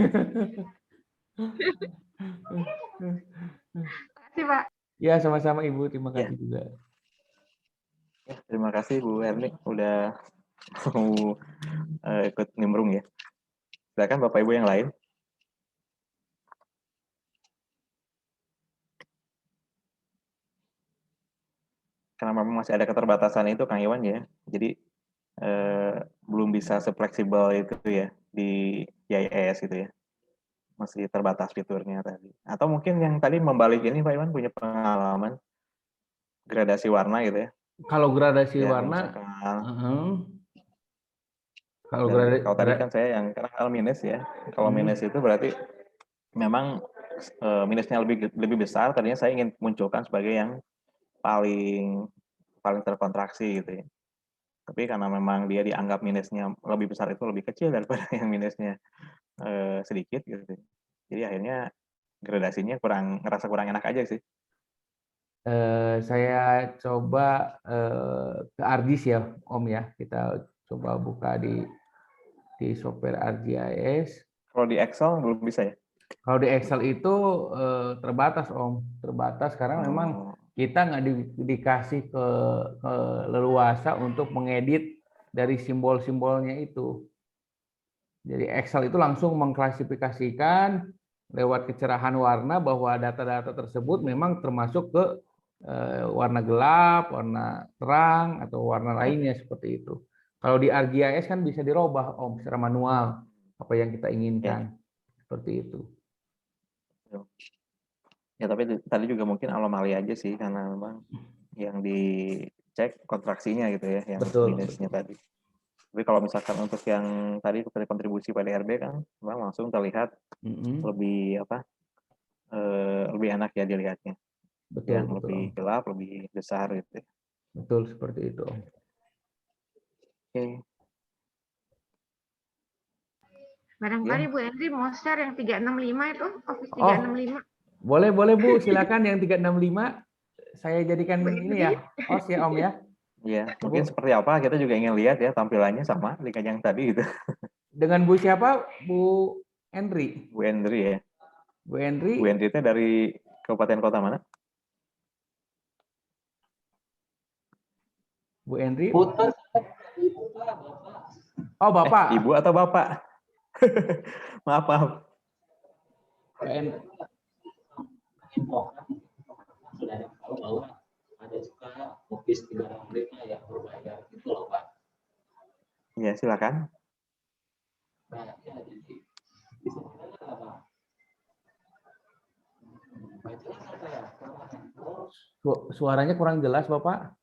Terima kasih Pak. Ya, sama-sama Ibu, terima kasih juga. Ya, terima kasih Bu Erni udah mau ikut nimbrung ya. Silakan Bapak Ibu yang lain. Karena memang masih ada keterbatasan itu Kang Iwan ya. Jadi belum bisa sefleksibel itu ya di GIS gitu ya. Masih terbatas fiturnya tadi. Atau mungkin yang tadi membalik ini Pak Iwan punya pengalaman gradasi warna gitu ya. Kalau gradasi ya, warna, kalau tadi kan saya yang karena L minus ya. Kalau minus itu berarti memang minusnya lebih besar. Tadinya saya ingin munculkan sebagai yang paling terkontraksi gitu ya. Tapi karena memang dia dianggap minusnya lebih besar, itu lebih kecil daripada yang minusnya sedikit gitu. Jadi akhirnya gradasinya ngerasa kurang enak aja sih. Saya coba ke ArcGIS ya Om ya. Kita coba buka di software ArcGIS. Kalau di Excel belum bisa ya? Kalau di Excel itu terbatas Om. Terbatas karena memang kita nggak dikasih ke leluasa untuk mengedit dari simbol-simbolnya itu. Jadi Excel itu langsung mengklasifikasikan lewat kecerahan warna bahwa data-data tersebut memang termasuk ke warna gelap, warna terang, atau warna lainnya seperti itu. Kalau di ArcGIS kan bisa dirubah Om secara manual apa yang kita inginkan. Seperti itu. Ya tapi tadi juga mungkin anomali aja sih karena memang yang dicek kontraksinya gitu ya, yang minusnya tadi. Tapi kalau misalkan untuk yang tadi kontribusi pada RB kan memang langsung terlihat lebih lebih enak ya dilihatnya. Yang lebih gelap, lebih besar gitu. Betul seperti itu. Oke. Barangkali Bu Endri mau share yang 365 itu, Office 365. Boleh Bu, silakan yang 365 saya jadikan ini ya, host ya Om ya. Iya, mungkin seperti apa kita juga ingin lihat ya tampilannya sama dengan yang tadi gitu. Dengan Bu siapa? Bu Endri. Bu Endri ya. Bu Endri. Bu Endri itu dari kabupaten kota mana? Bu Endri. Oh, Bapak. Ibu atau Bapak? Maaf, maaf. PN. Sudah tahu bahwa ada juga office di dalam mereka yang berbayar gitu loh Pak. Iya, silakan. Nah, ya jadi bisa apa? Suaranya kurang jelas, Bapak.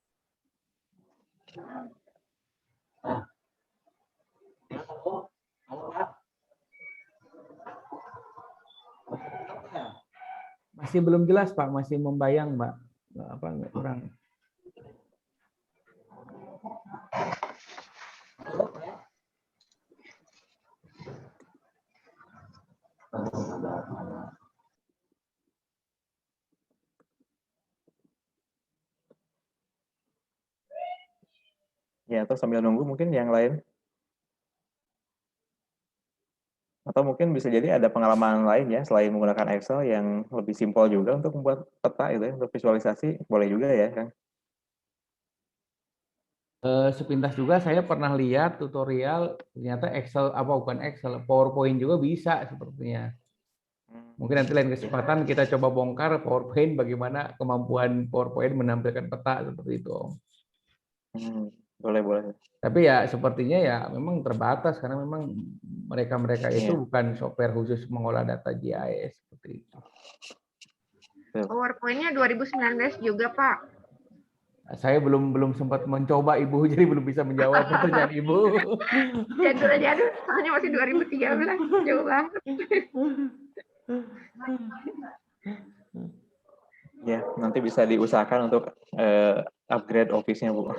Masih belum jelas, Pak. Masih membayang, Mbak. Apa kurang? Ya, atau sambil nunggu mungkin yang lain. Atau mungkin bisa jadi ada pengalaman lain ya, selain menggunakan Excel yang lebih simpel juga untuk membuat peta itu ya, untuk visualisasi, boleh juga ya, Kang? Sepintas juga saya pernah lihat tutorial, ternyata Excel, bukan Excel, PowerPoint juga bisa sepertinya. Mungkin nanti lain kesempatan kita coba bongkar PowerPoint, bagaimana kemampuan PowerPoint menampilkan peta seperti itu, Om. Boleh. Tapi ya sepertinya ya memang terbatas karena memang mereka itu bukan software khusus mengolah data GIS seperti itu. PowerPoint-nya 2019 juga, Pak. Saya belum sempat mencoba Ibu, jadi belum bisa menjawab pertanyaan Ibu. Jadul, soalnya masih 2013, jauh banget. Ya, nanti bisa diusahakan untuk upgrade Office-nya, Bu.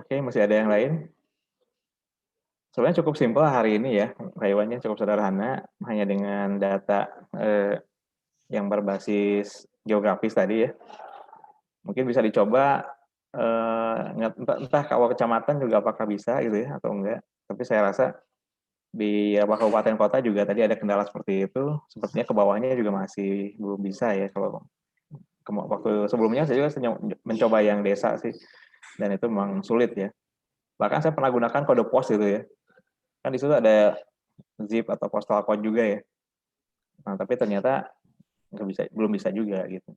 Oke, masih ada yang lain? Sebenarnya cukup simpel hari ini ya, Rayuannya cukup sederhana, hanya dengan data yang berbasis geografis tadi ya. Mungkin bisa dicoba, entah kalau kecamatan juga apakah bisa gitu ya, atau enggak. Tapi saya rasa di kabupaten kota juga tadi ada kendala seperti itu, sepertinya ke bawahnya juga masih belum bisa ya. Kalau waktu sebelumnya saya juga mencoba yang desa sih, dan itu memang sulit ya. Bahkan saya pernah gunakan kode pos gitu ya. Kan di situ ada zip atau postal code juga ya. Nah, tapi ternyata belum bisa juga gitu.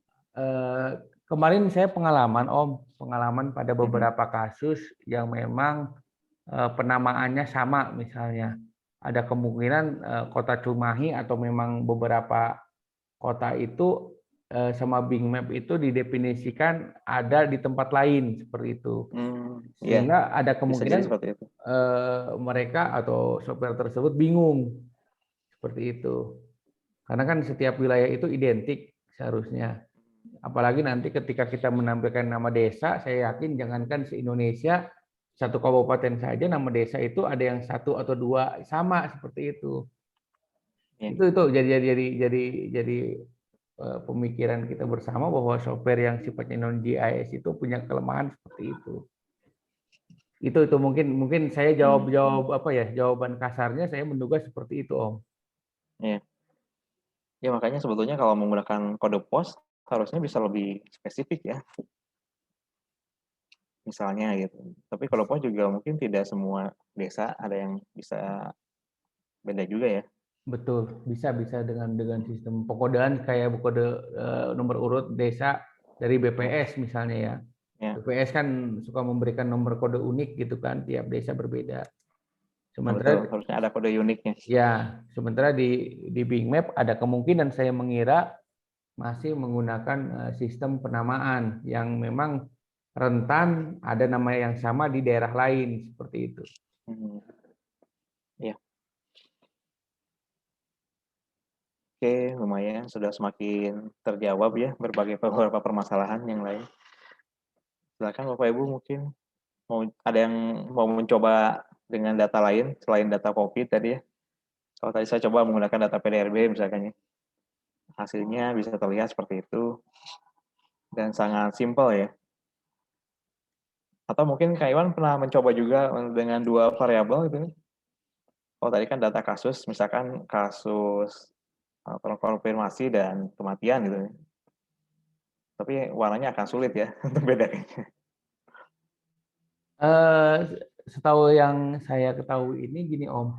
Kemarin saya pengalaman pada beberapa kasus yang memang penamaannya sama, misalnya ada kemungkinan kota Cimahi atau memang beberapa kota itu sama Bing Map itu didefinisikan ada di tempat lain seperti itu, sehingga ada kemungkinan mereka atau software tersebut bingung seperti itu, karena kan setiap wilayah itu identik seharusnya. Apalagi nanti ketika kita menampilkan nama desa, saya yakin jangankan se-Indonesia, satu kabupaten saja nama desa itu ada yang satu atau dua sama seperti itu. Itu jadi pemikiran kita bersama bahwa software yang sifatnya non GIS itu punya kelemahan seperti itu. Itu mungkin saya jawaban kasarnya saya menduga seperti itu, Om. Iya. Ya makanya sebetulnya kalau menggunakan kode pos harusnya bisa lebih spesifik ya. Misalnya gitu. Tapi kalau pos juga mungkin tidak semua desa ada yang bisa beda juga ya. Betul, bisa dengan sistem pengkodean kayak kode nomor urut desa dari BPS misalnya ya. BPS kan suka memberikan nomor kode unik gitu kan, tiap desa berbeda. Sementara harusnya ada kode uniknya. Ya, sementara di Bing Map ada kemungkinan saya mengira masih menggunakan sistem penamaan yang memang rentan ada nama yang sama di daerah lain seperti itu. Ya. Oke, lumayan sudah semakin terjawab ya beberapa permasalahan yang lain. Silakan Bapak Ibu mungkin ada yang mau mencoba dengan data lain selain data COVID tadi ya. Kalau tadi saya coba menggunakan data PDRB misalkan ya. Hasilnya bisa terlihat seperti itu dan sangat simpel ya. Atau mungkin Kak Iwan pernah mencoba juga dengan dua variabel gitu. Kalau tadi kan data kasus, misalkan kasus konfirmasi dan kematian gitu. Tapi warnanya akan sulit ya untuk bedakannya. Setahu yang saya ketahui ini gini Om.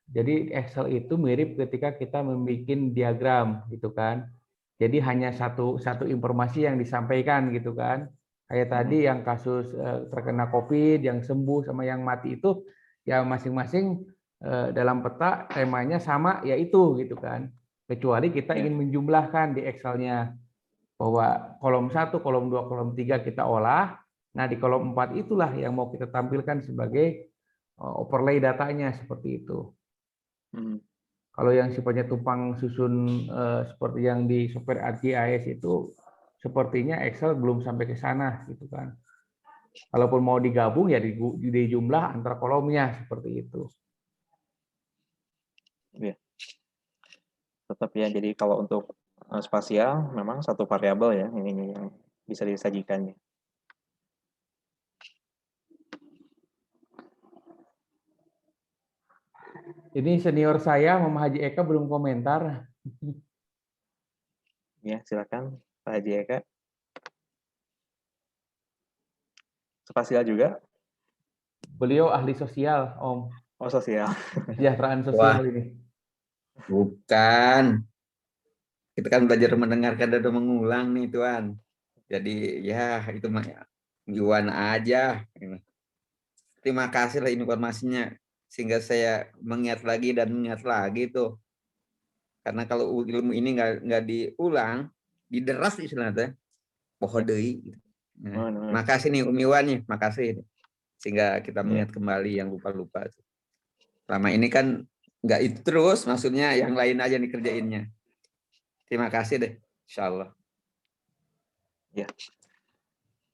Jadi Excel itu mirip ketika kita membuat diagram gitu kan. Jadi hanya satu informasi yang disampaikan gitu kan. Kayak tadi yang kasus terkena COVID, yang sembuh sama yang mati itu ya masing-masing dalam peta temanya sama yaitu gitu kan. Kecuali kita ingin menjumlahkan di Excel-nya bahwa kolom 1, kolom 2, kolom 3 kita olah. Nah, di kolom 4 itulah yang mau kita tampilkan sebagai overlay datanya seperti itu. Kalau yang sifatnya tumpang susun seperti yang di software ArcGIS itu sepertinya Excel belum sampai ke sana gitu kan. Kalaupun mau digabung ya di jumlah antara kolomnya seperti itu. Ya. Tetap ya. Jadi kalau untuk spasial memang satu variabel ya ini yang bisa disajikan. Ini senior saya, Mama Haji Eka belum komentar. Ya, silakan Pak Haji Eka. Spasial juga? Beliau ahli sosial, Om. Oh, sosial. Kesejahteraan sosial ini. Bukan. Kita kan belajar mendengarkan dan mengulang nih, Tuan. Jadi ya itu mah Iwan aja. Terima kasih lah informasinya. Sehingga saya mengingat lagi dan mengingat lagi tuh. Karena kalau ilmu ini nggak diulang, dideras istilahnya, pohon deui. Nah, makasih nih Umi Wan nih, makasih. Sehingga kita mengingat kembali yang lupa-lupa. Selama ini kan nggak itu terus, maksudnya yang lain aja nih kerjainnya. Terima kasih deh, insya Allah.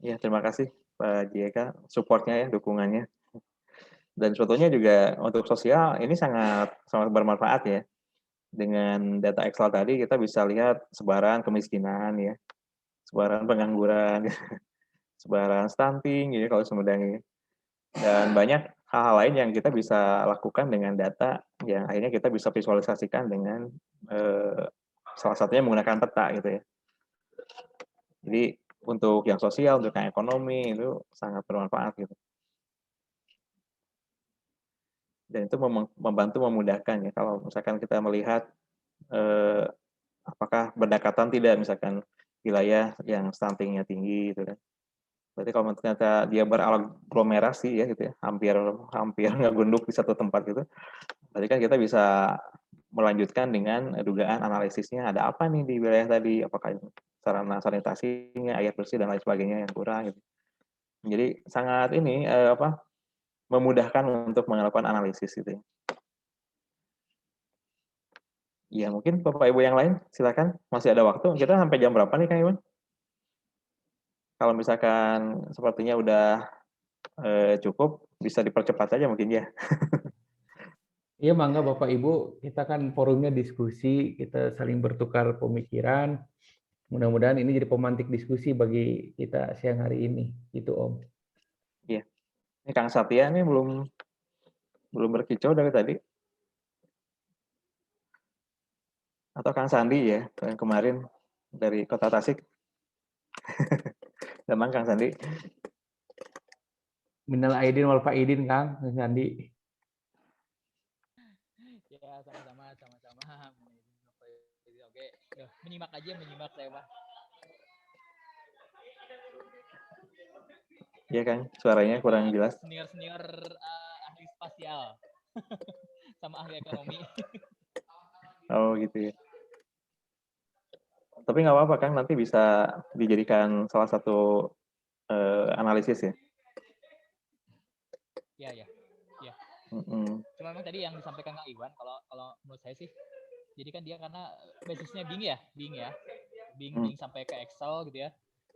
Ya, terima kasih Pak Jeka, supportnya ya, dukungannya. Dan sebetulnya juga untuk sosial ini sangat bermanfaat ya. Dengan data Excel tadi kita bisa lihat sebaran kemiskinan ya, sebaran pengangguran, sebaran stunting gitu kalau Sumedang. Dan banyak hal-hal lain yang kita bisa lakukan dengan data yang akhirnya kita bisa visualisasikan dengan salah satunya menggunakan peta gitu ya. Jadi untuk yang sosial, untuk yang ekonomi itu sangat bermanfaat gitu. Dan itu membantu memudahkan ya kalau misalkan kita melihat apakah berdekatan tidak misalkan wilayah yang stuntingnya tinggi gitu kan. Berarti kalau ternyata dia beraglomerasi ya gitu ya, hampir ngegunduk di satu tempat gitu. Berarti kan kita bisa melanjutkan dengan dugaan analisisnya ada apa nih di wilayah tadi, apakah sarana sanitasinya, air bersih dan lain sebagainya yang kurang gitu. Jadi sangat ini memudahkan untuk melakukan analisis gitu ya. Ya mungkin Bapak Ibu yang lain silakan, masih ada waktu. Kita sampai jam berapa nih Kang Iwan? Kalau misalkan sepertinya udah cukup, bisa dipercepat aja mungkin ya. Iya mangga Bapak Ibu, kita kan forumnya diskusi, kita saling bertukar pemikiran. Mudah-mudahan ini jadi pemantik diskusi bagi kita siang hari ini, gitu Om. Iya. Ini Kang Satya nih belum berkicau dari tadi. Atau Kang Sandi ya, yang kemarin dari Kota Tasik. Memang Kang Sandi. Minal aidin wal faidin Kang Sandi. Ya, sama-sama. Oke, menyimak saya, Pak. Iya Kang, suaranya kurang jelas. Senior ahli spasial. Sama ahli ekonomi. Oh gitu ya. Tapi nggak apa-apa Kang, nanti bisa dijadikan salah satu analisis ya. Iya. Cuma memang tadi yang disampaikan Kang Iwan, kalau menurut saya sih, jadi kan dia karena basisnya Bing ya, Bing sampai ke Excel gitu ya.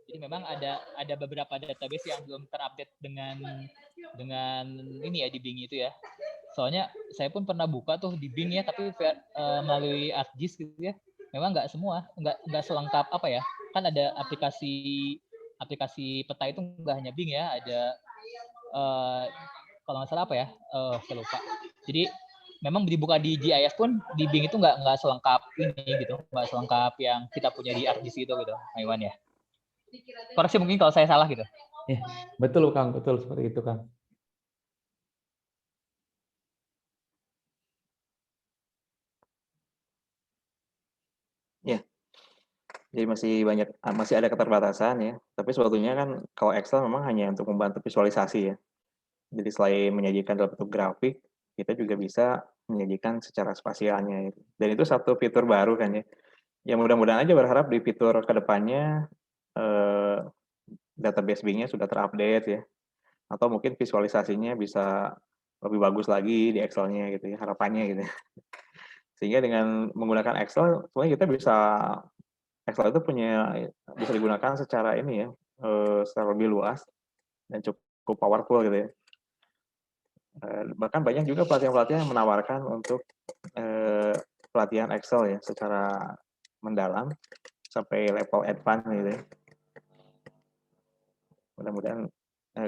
Jadi memang ada beberapa database yang belum terupdate dengan ini ya di Bing itu ya. Soalnya saya pun pernah buka tuh di Bing ya, tapi melalui ArcGIS gitu ya. Memang nggak semua, nggak selengkap apa ya. Kan ada aplikasi peta itu nggak hanya Bing ya, ada kalau nggak salah apa ya, saya lupa. Jadi memang dibuka di GIS pun di Bing itu nggak selengkap ini gitu, nggak selengkap yang kita punya di ArcGIS gitu, Iwan ya. Koreksi mungkin kalau saya salah gitu. Ya, betul Kang, betul seperti itu Kang. Ya, jadi masih ada keterbatasan ya. Tapi sebetulnya kan kalau Excel memang hanya untuk membantu visualisasi ya. Jadi selain menyajikan dalam bentuk grafik, kita juga bisa menyajikan secara spasialnya. Dan itu satu fitur baru kan ya. Ya mudah-mudahan aja berharap di fitur kedepannya database Bing-nya sudah terupdate ya. Atau mungkin visualisasinya bisa lebih bagus lagi di Excel-nya gitu ya, harapannya gitu. Sehingga dengan menggunakan Excel, sebenarnya kita Excel itu bisa digunakan secara ini ya, secara lebih luas dan cukup powerful gitu ya. Bahkan banyak juga pelatihan-pelatihan yang menawarkan untuk pelatihan Excel ya secara mendalam sampai level advance gitu ya. Mudah-mudahan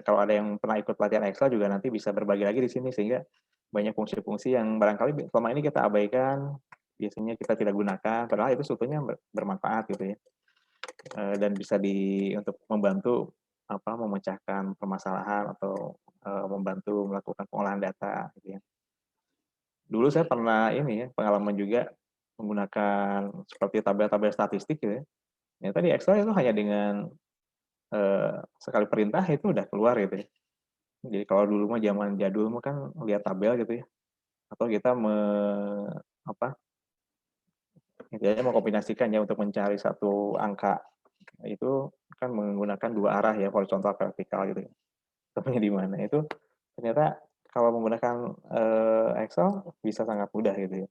kalau ada yang pernah ikut pelatihan Excel juga nanti bisa berbagi lagi di sini sehingga banyak fungsi-fungsi yang barangkali selama ini kita abaikan, biasanya kita tidak gunakan, padahal itu sebetulnya bermanfaat gitu ya. Dan bisa untuk membantu memecahkan permasalahan atau membantu melakukan pengolahan data gitu ya. Dulu saya pernah pengalaman juga menggunakan seperti tabel-tabel statistik gitu ya. Ternyata di Excel itu hanya dengan sekali perintah itu udah keluar gitu ya. Jadi kalau dulu mah zaman jadul mah kan lihat tabel gitu ya. Atau kita intinya mengkombinasikan ya untuk mencari satu angka itu kan menggunakan dua arah ya, horizontal vertikal gitu ya. Temunya di mana itu ternyata kalau menggunakan Excel bisa sangat mudah gitu ya.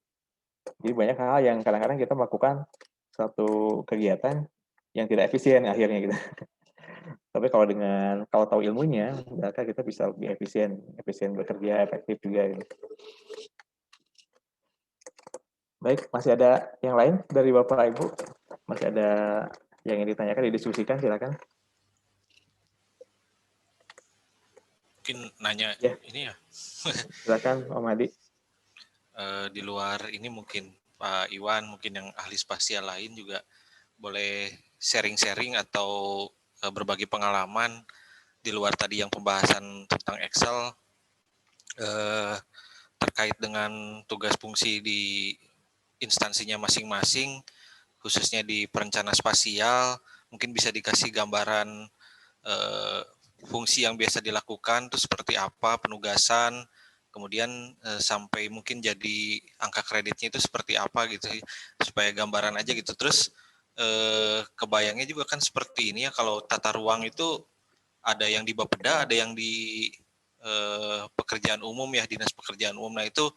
Jadi banyak hal yang kadang-kadang kita melakukan satu kegiatan yang tidak efisien akhirnya gitu. Tapi kalau tahu ilmunya, maka kita bisa lebih efisien bekerja, efektif juga gitu. Baik, masih ada yang lain dari Bapak Ibu? Masih ada yang ingin ditanyakan, didiskusikan, silakan. Mungkin nanya ya. Ini ya. Silakan Om Hadi. Di luar ini mungkin Pak Iwan, mungkin yang ahli spasial lain juga boleh sharing-sharing atau berbagi pengalaman di luar tadi yang pembahasan tentang Excel terkait dengan tugas fungsi di instansinya masing-masing, khususnya di perencana spasial, mungkin bisa dikasih gambaran fungsi yang biasa dilakukan itu seperti apa, penugasan, kemudian sampai mungkin jadi angka kreditnya itu seperti apa gitu, supaya gambaran aja gitu. Terus kebayangnya juga kan seperti ini ya, kalau tata ruang itu ada yang di Bapeda, ada yang di pekerjaan umum ya, dinas pekerjaan umum. Nah itu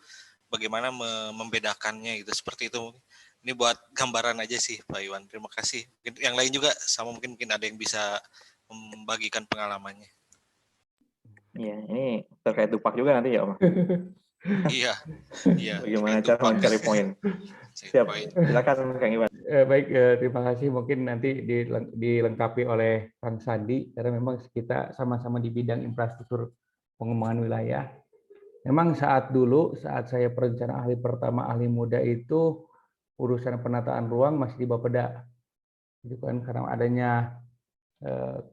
bagaimana membedakannya gitu, seperti itu. Ini buat gambaran aja sih Pak Iwan, terima kasih. Yang lain juga sama, mungkin ada yang bisa membagikan pengalamannya. Iya, ini terkait Dupak juga nanti ya Om. Iya. Bagaimana cara mencari poin? Siap, silakan Kang Iwan. Baik, terima kasih. Mungkin nanti dilengkapi oleh Kang Sandi, karena memang kita sama-sama di bidang infrastruktur pengembangan wilayah. Memang saat saya perencana ahli pertama, ahli muda itu, urusan penataan ruang masih di Bapeda. Itu kan karena adanya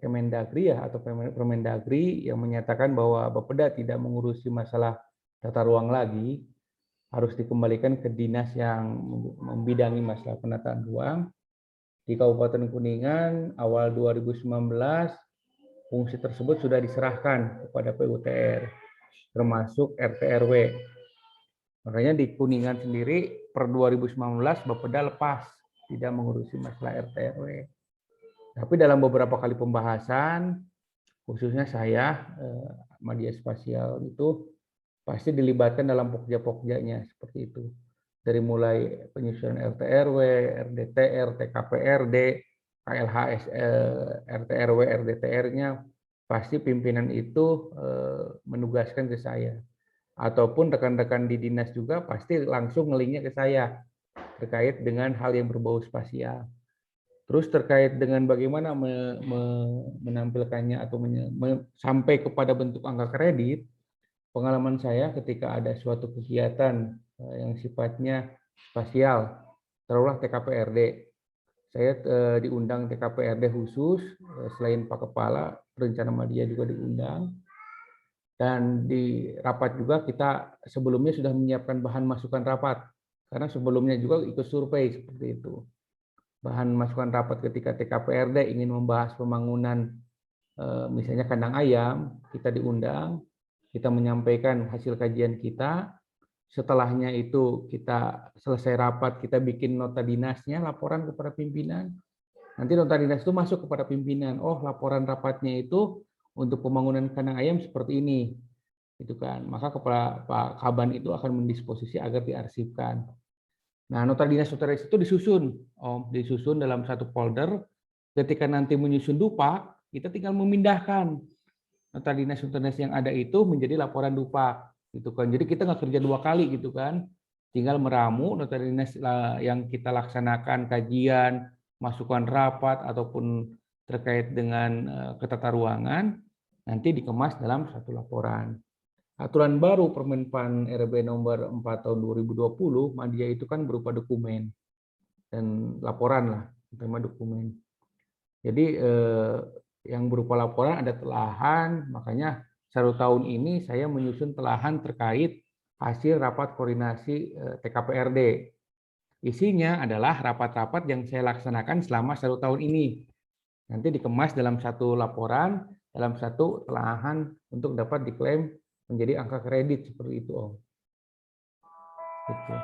Kemendagri ya, atau Permendagri yang menyatakan bahwa Bapeda tidak mengurusi masalah tata ruang lagi, harus dikembalikan ke dinas yang membidangi masalah penataan ruang. Di Kabupaten Kuningan awal 2019 fungsi tersebut sudah diserahkan kepada PUTR, termasuk RT/RW. Makanya di Kuningan sendiri per 2019 Bapeda lepas tidak mengurusi masalah RT/RW. Tapi dalam beberapa kali pembahasan, khususnya saya, media spasial itu pasti dilibatkan dalam pokja-pokjanya seperti itu. Dari mulai penyusunan RT/RW, RDTR, TKPRD, KLHS, RT/RW, RDTR-nya, pasti pimpinan itu menugaskan ke saya. Ataupun rekan-rekan di dinas juga pasti langsung ngelingnya ke saya terkait dengan hal yang berbau spasial. Terus terkait dengan bagaimana menampilkannya atau sampai kepada bentuk angka kredit, pengalaman saya ketika ada suatu kegiatan yang sifatnya spasial, taruhlah TKPRD. Saya diundang TKPRD khusus, selain Pak Kepala, perencana media juga diundang. Dan di rapat juga kita sebelumnya sudah menyiapkan bahan masukan rapat, karena sebelumnya juga ikut survei seperti itu. Bahan masukan rapat ketika TKPRD ingin membahas pembangunan misalnya kandang ayam, kita diundang, kita menyampaikan hasil kajian kita. Setelahnya itu kita selesai rapat, kita bikin nota dinasnya, laporan kepada pimpinan. Nanti nota dinas itu masuk kepada pimpinan. Oh, laporan rapatnya itu untuk pembangunan kandang ayam seperti ini. Itu kan. Maka kepala Pak Kaban itu akan mendisposisi agar diarsipkan. Nah, nota dinas itu disusun, Om, disusun dalam satu folder. Ketika nanti menyusun dupa, kita tinggal memindahkan nota dinas yang ada itu menjadi laporan dupa, gitu kan. Jadi kita nggak kerja 2 kali gitu kan. Tinggal meramu nota dinas yang kita laksanakan kajian, masukan rapat ataupun terkait dengan ketata ruangan, nanti dikemas dalam satu laporan. Aturan baru Permenpan RB nomor 4 tahun 2020, media itu kan berupa dokumen dan laporan lah, tema dokumen. Jadi yang berupa laporan ada telahan, makanya 1 tahun ini saya menyusun telahan terkait hasil rapat koordinasi TKPRD. Isinya adalah rapat-rapat yang saya laksanakan selama 1 tahun ini. Nanti dikemas dalam satu laporan, dalam satu telahan untuk dapat diklaim menjadi angka kredit seperti itu, Om. Gitu.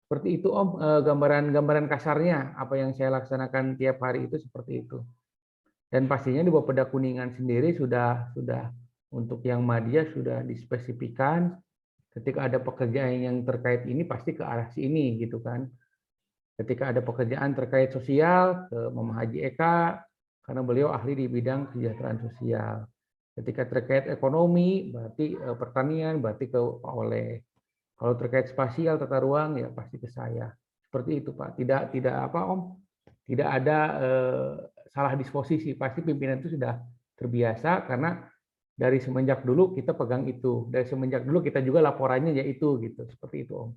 Seperti itu, Om, gambaran kasarnya apa yang saya laksanakan tiap hari itu seperti itu. Dan pastinya di Bapeda Kuningan sendiri sudah untuk yang media sudah dispesifikan. Ketika ada pekerjaan yang terkait ini pasti ke arah sini gitu kan. Ketika ada pekerjaan terkait sosial ke Mama Haji Eka karena beliau ahli di bidang kesejahteraan sosial. Ketika terkait ekonomi berarti pertanian berarti ke Pak Oleh. Kalau terkait spasial tata ruang ya pasti ke saya. Seperti itu Pak. Tidak apa Om? Tidak ada salah disposisi. Pasti pimpinan itu sudah terbiasa karena dari semenjak dulu kita pegang itu, dari semenjak dulu kita juga laporannya yaitu gitu, seperti itu Om.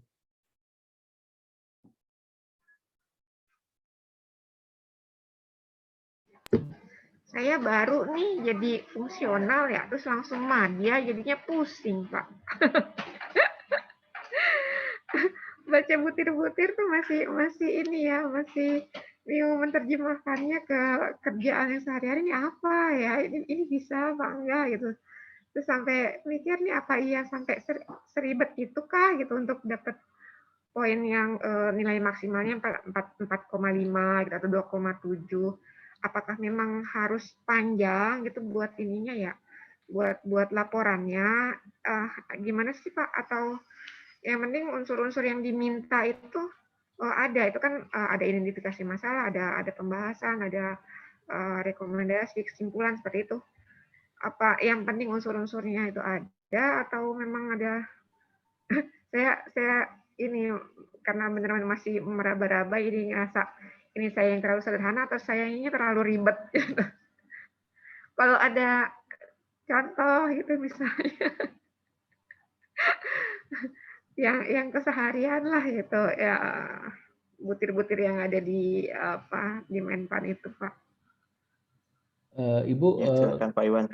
Saya baru nih jadi fungsional ya, terus langsung media jadinya pusing Pak. Baca butir-butir tuh masih ini ya, masih bingung menerjemahkannya ke kerjaan yang sehari-hari ini apa ya, ini bisa apa enggak gitu. Terus sampai mikir nih apa iya sampai seribet itu kah gitu untuk dapat poin yang nilai maksimalnya 4,5 gitu atau 2,7. Apakah memang harus panjang gitu buat ininya ya, buat laporannya, gimana sih Pak? Atau yang penting unsur-unsur yang diminta itu ada, itu kan ada identifikasi masalah, ada pembahasan, ada rekomendasi, kesimpulan seperti itu. Apa yang penting unsur-unsurnya itu ada atau memang ada? saya ini karena benar-benar masih meraba-raba ini ngerasa ini saya yang terlalu sederhana atau saya ini terlalu ribet gitu. Kalau ada contoh gitu misalnya yang keseharian lah gitu ya, butir-butir yang ada di Menpan itu Pak. Ibu ya, silakan Pak Iwan.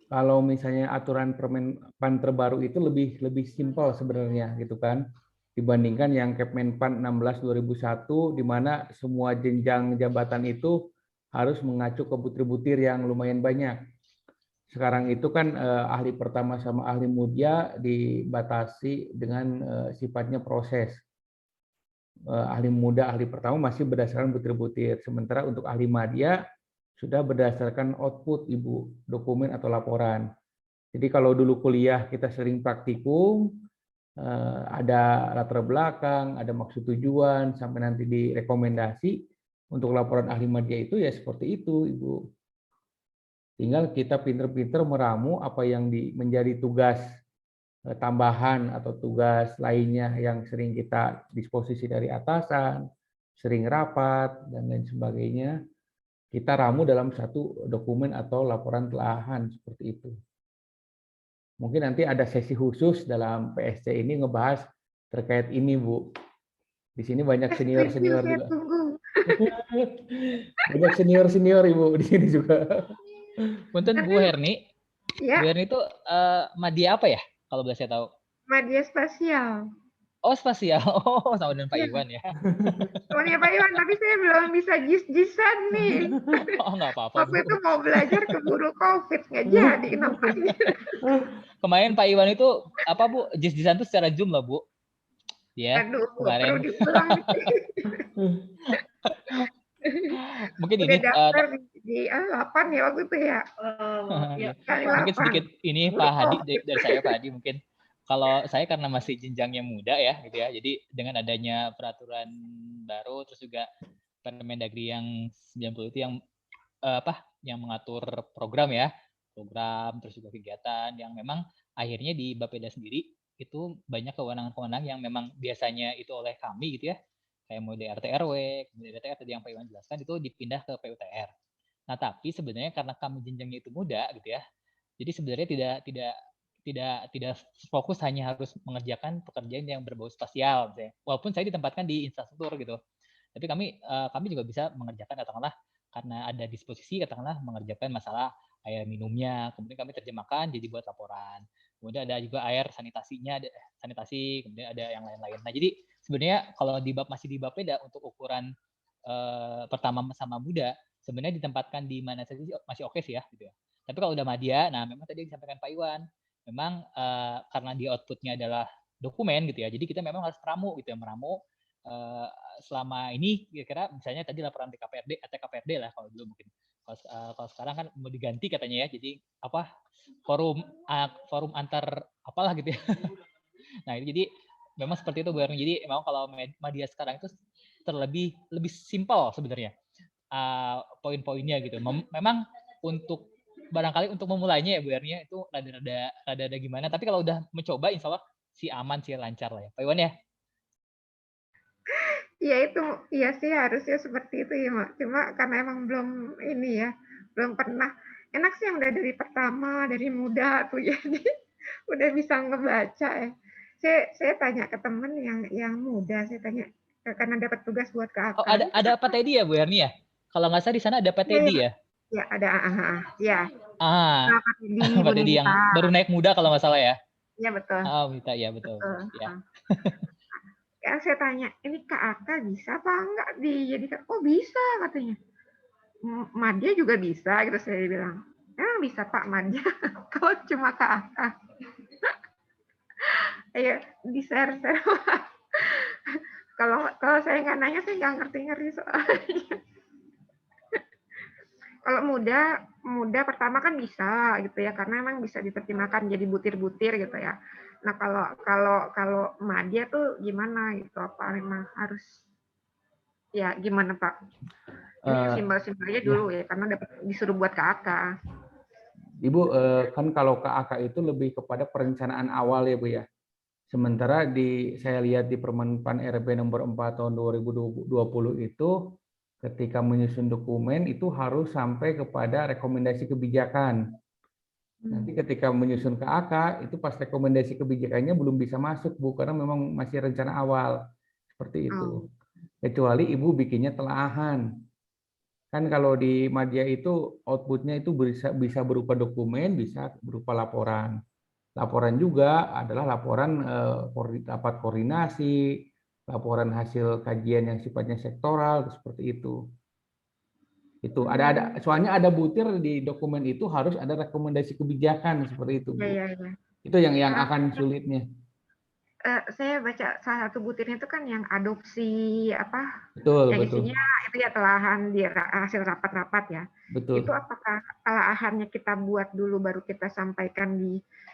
Kalau misalnya aturan Permenpan terbaru itu lebih simpel sebenarnya gitu kan dibandingkan yang Kepmenpan 16 2001 di mana semua jenjang jabatan itu harus mengacu ke butir-butir yang lumayan banyak. Sekarang itu kan ahli pertama sama ahli muda dibatasi dengan sifatnya proses. Ahli muda, ahli pertama masih berdasarkan butir-butir. Sementara untuk ahli media sudah berdasarkan output Ibu, dokumen atau laporan. Jadi kalau dulu kuliah kita sering praktikum, ada latar belakang, ada maksud tujuan, sampai nanti direkomendasi. Untuk laporan ahli media itu ya seperti itu Ibu. Tinggal kita pinter-pinter meramu apa yang menjadi tugas tambahan atau tugas lainnya yang sering kita disposisi dari atasan, sering rapat, dan lain sebagainya. Kita ramu dalam satu dokumen atau laporan telahan seperti itu. Mungkin nanti ada sesi khusus dalam PSC ini ngebahas terkait ini, Bu. Di sini banyak senior-senior Saya juga. tunggu. Banyak senior-senior Ibu di sini juga. Punten Bu Herni. Ya, Bu Herni itu media apa ya? Kalau boleh saya tahu. media spasial. Oh, spasial. Oh, sama dengan Pak Iya. Iwan ya. Soalnya Pak Iwan, tapi saya belum bisa jis-jisan nih. Oh, nggak apa-apa, Waktu Bu. itu mau belajar keburu COVID, nggak jadi nampaknya. Kemarin Pak Iwan itu apa, Bu? Jis-jisan itu secara Zoom lah, Bu. Ya, Aduh, kemarin. perlu diulang. Mungkin Udah ini daftar di 8 ya waktu itu ya. Kali mungkin 8. sedikit ini Pak Hadi dari saya Pak Hadi mungkin. Kalau saya karena masih jenjangnya muda ya gitu ya. Jadi dengan adanya peraturan baru terus juga Permendagri yang 90 itu yang yang mengatur program ya. Program terus juga kegiatan yang memang akhirnya di Bapeda sendiri itu banyak kewenangan-kewenangan yang memang biasanya itu oleh kami gitu ya. Kayak mulai RT RW, kemudian DTR tadi yang Pak Iwan jelaskan itu dipindah ke PUTR. Nah, tapi sebenarnya karena kami jenjangnya itu muda gitu ya. Jadi sebenarnya tidak fokus hanya harus mengerjakan pekerjaan yang berbau spasial misalnya. Walaupun saya ditempatkan di infrastruktur gitu. Tapi kami juga bisa mengerjakan katakanlah karena ada disposisi katakanlah mengerjakan masalah air minumnya, kemudian kami terjemahkan jadi buat laporan. Kemudian ada juga air sanitasinya, sanitasi, kemudian ada yang lain-lain. Nah, jadi sebenarnya kalau masih di Bapeda untuk ukuran pertama sama muda, sebenarnya ditempatkan di mana saja masih oke sih ya gitu ya. Tapi kalau udah madya, nah memang tadi yang disampaikan Pak Iwan, memang karena di outputnya adalah dokumen gitu ya, jadi kita memang harus meramu gitu ya, meramu selama ini kira-kira misalnya tadi laporan TKPRD lah kalau dulu mungkin. Kalau sekarang kan mau diganti katanya ya, jadi apa forum antar apalah gitu ya. Nah itu jadi memang seperti itu Bu Erni. Jadi memang kalau media sekarang itu lebih simpel sebenarnya poin-poinnya gitu. Memang untuk barangkali untuk memulainya ya Bu Erni itu rada gimana. Tapi kalau udah mencoba insya Allah sih aman sih lancar lah ya. Pak Iwan ya. Ya itu, iya sih harusnya seperti itu ya, Mak. Cuma karena emang belum ini ya, belum pernah. Enak sih yang udah dari pertama, dari muda tuh jadi udah bisa ngebaca ya. Saya tanya ke temen yang muda, saya tanya karena dapat tugas buat ke Oh, ada Pak Teddy ya Bu Erni ya? Kalau nggak salah di sana ada Pak Teddy ya? Ya ada, ya. Pak Teddy yang baru naik muda kalau nggak salah ya? Iya betul. Oh, Mita ya betul. Ya. Yang saya tanya, ini Kak Aka bisa apa enggak dijadikan? Oh bisa katanya. Madya juga bisa gitu saya bilang. Bisa Pak Madya. Kalau cuma Kak Aka. Ayo di-share. Kalau saya nggak nanya, saya nggak ngerti soalnya. Kalau muda pertama kan bisa gitu ya, karena memang bisa diterjemahkan jadi butir-butir gitu ya. Nah kalau madya tuh gimana gitu? Apa memang harus ya gimana Pak? Ini simbol-simbolnya dulu ya, karena disuruh buat KAK. Ibu kan kalau KAK itu lebih kepada perencanaan awal ya Bu ya. Sementara saya lihat di Permenpan RB nomor 4 tahun 2020 itu ketika menyusun dokumen itu harus sampai kepada rekomendasi kebijakan. Nanti ketika menyusun KAK itu pas rekomendasi kebijakannya belum bisa masuk Bu karena memang masih rencana awal. Seperti itu. Kecuali Ibu bikinnya telahan. Kan kalau di Madya itu outputnya itu bisa berupa dokumen, bisa berupa laporan. Laporan juga adalah laporan rapat koordinasi, laporan hasil kajian yang sifatnya sektoral, seperti itu. Itu soalnya ada butir di dokumen itu harus ada rekomendasi kebijakan seperti itu, Bu. Ya. Itu yang akan sulitnya. Saya baca salah satu butirnya itu kan yang adopsi apa? Betul, yang betul. isinya itu ya telahan di hasil rapat-rapat ya. Betul. Itu apakah telahannya kita buat dulu baru kita sampaikan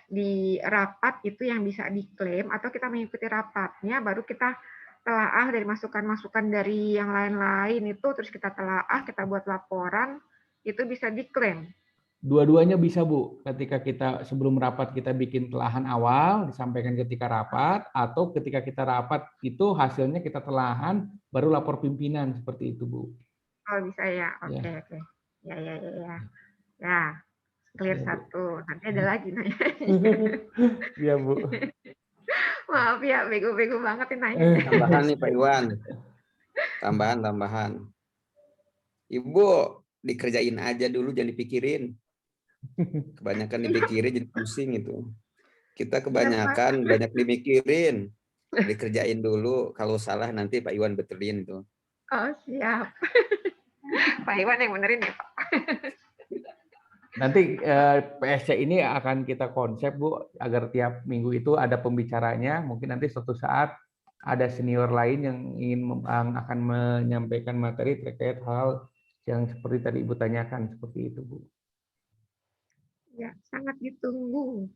di rapat itu yang bisa diklaim, atau kita mengikuti rapatnya baru kita telaah dari masukan-masukan dari yang lain-lain itu, terus kita telaah, kita buat laporan, itu bisa diklaim? Dua-duanya bisa Bu, ketika kita sebelum rapat kita bikin telahan awal, disampaikan ketika rapat, atau ketika kita rapat itu hasilnya kita telahan, baru lapor pimpinan, seperti itu Bu. Oh bisa ya, oke. Ya. clear satu. Nanti ada lagi nanya. Iya Bu. Maaf ya, bego-bego banget nih nanya. Tambahan nih Pak Iwan. Tambahan. Ibu dikerjain aja dulu, jangan dipikirin. Kebanyakan dipikirin jadi pusing itu. Kita kebanyakan banyak dimikirin. Dikerjain dulu, kalau salah nanti Pak Iwan betulin itu. Oh, siap. Pak Iwan yang benerin ya, Pak. Nanti PSC ini akan kita konsep Bu, agar tiap minggu itu ada pembicaranya. Mungkin nanti suatu saat ada senior lain yang akan menyampaikan materi terkait hal yang seperti tadi Ibu tanyakan, seperti itu Bu. Ya, sangat ditunggu.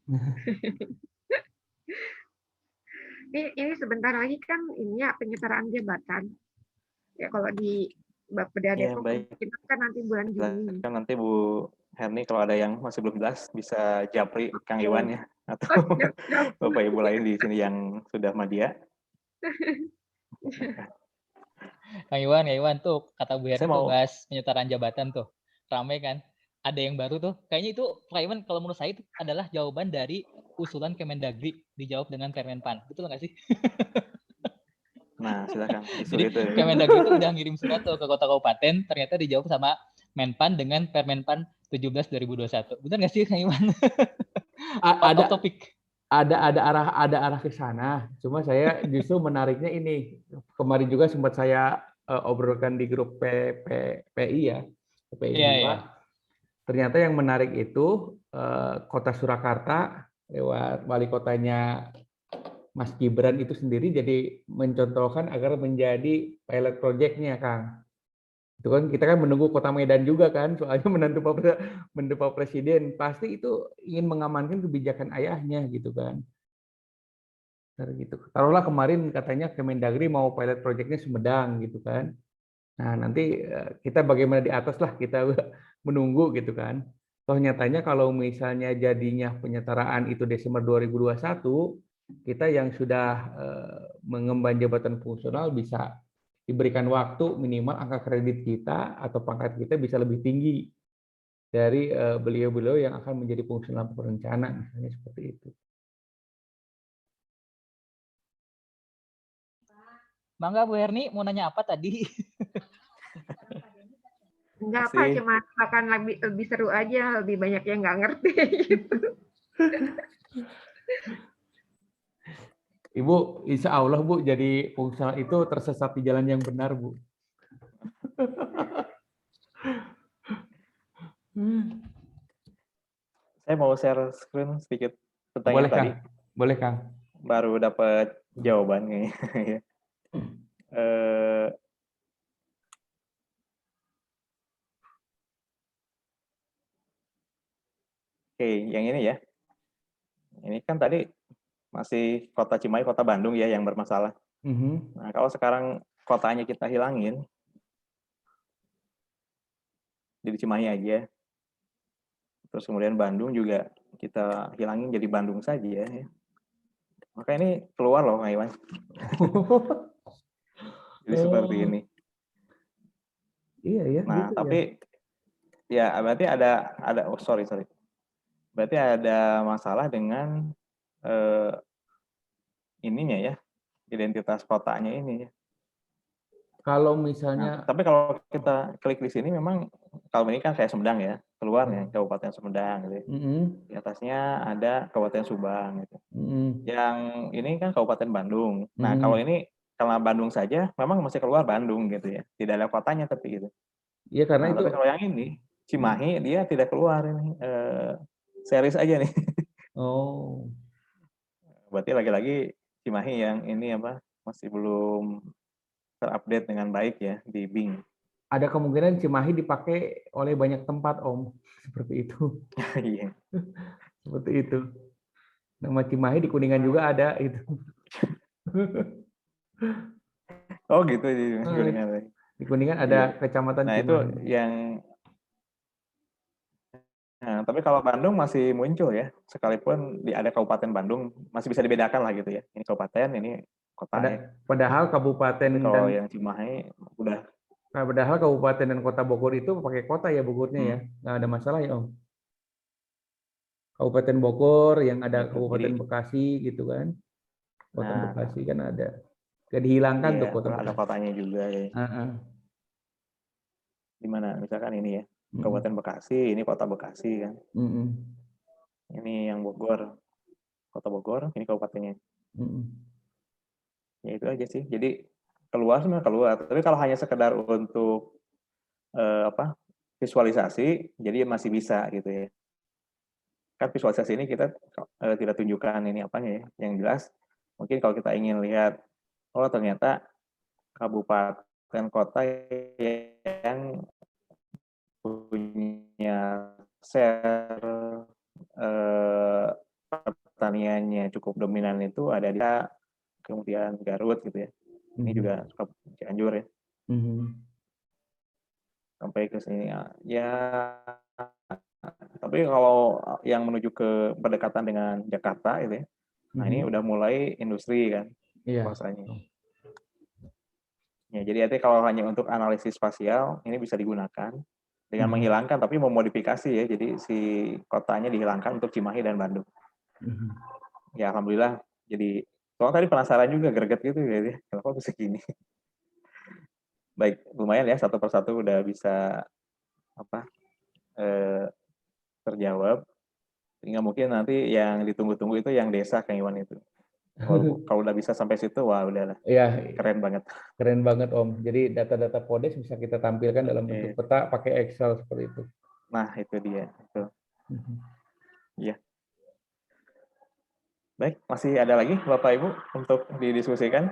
Ini sebentar lagi kan ini ya penyetaraan jabatan. Ya kalau di Bapeda Depok kita kan nanti bulan Juni. Kan nanti Bu Herni kalau ada yang masih belum jelas bisa japri Kang Iwan ya, atau Bapak Ibu lain di sini yang sudah media. Kang Iwan tuh kata Bu Herni tuh bahas penyetaraan jabatan tuh. Ramai kan? Ada yang baru tuh. Kayaknya itu Pak Iwan kalau menurut saya itu adalah jawaban dari usulan Kemendagri dijawab dengan Permenpan. Betul nggak sih? Nah, silakan. Jadi Kemendagri itu udah ngirim surat tuh ke kota kabupaten, ternyata dijawab sama Menpan dengan Permenpan 17 2021. Benar nggak sih Kang Iwan? Ada topik. Ada arah ke sana. Cuma saya justru menariknya ini. Kemarin juga sempat saya obrolkan di grup PI ya, PI 2. Iya. Ternyata yang menarik itu Kota Surakarta lewat wali kotanya Mas Gibran itu sendiri jadi mencontohkan agar menjadi pilot project-nya, Kang. Itu kan kita kan menunggu Kota Medan juga kan, soalnya menantu Pak Presiden pasti itu ingin mengamankan kebijakan ayahnya gitu kan. Gitu. Taruhlah kemarin katanya Kemendagri mau pilot project-nya Sumedang gitu kan. Nah, nanti kita bagaimana di atas lah kita menunggu gitu kan. Toh nyatanya kalau misalnya jadinya penyetaraan itu Desember 2021, kita yang sudah mengemban jabatan fungsional bisa diberikan waktu minimal angka kredit kita atau pangkat kita bisa lebih tinggi dari beliau-beliau yang akan menjadi fungsional perencana misalnya seperti itu. Mangga Bu Herni mau nanya apa tadi? Enggak apa, cuma akan lebih seru aja, lebih banyak yang nggak ngerti gitu. Ibu, insya Allah Bu, jadi fungsional itu tersesat di jalan yang benar Bu. Saya mau share screen sedikit pertanyaan boleh, tadi. Kang. Boleh Kang. Baru dapat jawabannya. Oke, yang ini ya. Ini kan tadi masih Kota Cimahi, Kota Bandung ya yang bermasalah. Nah, kalau sekarang kotanya kita hilangin, jadi Cimahi aja. Terus kemudian Bandung juga kita hilangin jadi Bandung saja ya. Maka ini keluar loh, Kang Iwan. Jadi seperti ini. Iya ya. Nah, gitu tapi ya berarti ada sorry. Berarti ada masalah dengan ininya ya, identitas kotanya ini ya. Kalau misalnya, nah, tapi kalau kita klik di sini memang kalau ini kan kayak Sumedang ya, keluarnya Kabupaten Sumedang gitu. Di atasnya ada Kabupaten Subang gitu. Yang ini kan Kabupaten Bandung. Nah, kalau ini karena Bandung saja memang masih keluar Bandung gitu ya. Tidak ada kotanya tapi gitu. Iya karena itu. Tapi kalau yang ini Cimahi dia tidak keluar ini series aja nih. Oh. Berarti lagi-lagi Cimahi yang ini apa masih belum terupdate dengan baik ya di Bing. Ada kemungkinan Cimahi dipakai oleh banyak tempat Om, seperti itu. Iya. Seperti itu. Nama Cimahi di Kuningan juga ada itu. Oh gitu di Kuningan. Di Kuningan ada kecamatan nah, Cimahi. Itu yang nah, tapi kalau Bandung masih muncul ya, sekalipun ada Kabupaten Bandung masih bisa dibedakan lah gitu ya. Ini kabupaten, ini kota. Padahal kabupaten kalau yang Cimahi udah. Padahal kabupaten dan kota Bogor itu pakai kota ya Bogornya ya, nggak ada masalah ya Om. Kabupaten Bogor, yang ada Gitu. Kabupaten Jadi, Bekasi gitu kan. Kota nah, Bekasi kan ada. Gak dihilangkan iya, tuh Kota ada Bekasi. kotanya juga ya. Di mana misalkan ini ya, Kabupaten Bekasi, ini Kota Bekasi kan. Ini yang Bogor, Kota Bogor, ini kabupatennya. Ya itu aja sih. Jadi keluar sebenarnya keluar. Tapi kalau hanya sekedar untuk visualisasi, jadi masih bisa gitu ya. Kan visualisasi ini kita tidak tunjukkan ini apanya ya. Yang jelas mungkin kalau kita ingin lihat, oh ternyata kabupaten kota yang punya share pertaniannya cukup dominan itu ada di kemudian Garut gitu ya. Ini juga Cianjur ya. Sampai ke sini ya. Tapi kalau yang menuju ke berdekatan dengan Jakarta gitu ya. Nah, ini udah mulai industri kan kawasannya. Ya, jadi artinya kalau hanya untuk analisis spasial ini bisa digunakan dengan menghilangkan tapi memodifikasi ya. Jadi si kotanya dihilangkan untuk Cimahi dan Bandung. Ya alhamdulillah. Jadi soalnya tadi penasaran juga greget gitu ya. Kenapa bisa gini? Baik, lumayan ya satu persatu udah bisa terjawab. Sehingga mungkin nanti yang ditunggu-tunggu itu yang desa Kang Iwan itu. Kalau udah bisa sampai situ, wah udahlah. Iya, Keren banget. Keren banget Om. Jadi data-data Podes bisa kita tampilkan dalam bentuk peta pakai Excel seperti itu. Nah, itu dia. Itu. Iya. Baik, masih ada lagi Bapak Ibu untuk didiskusikan?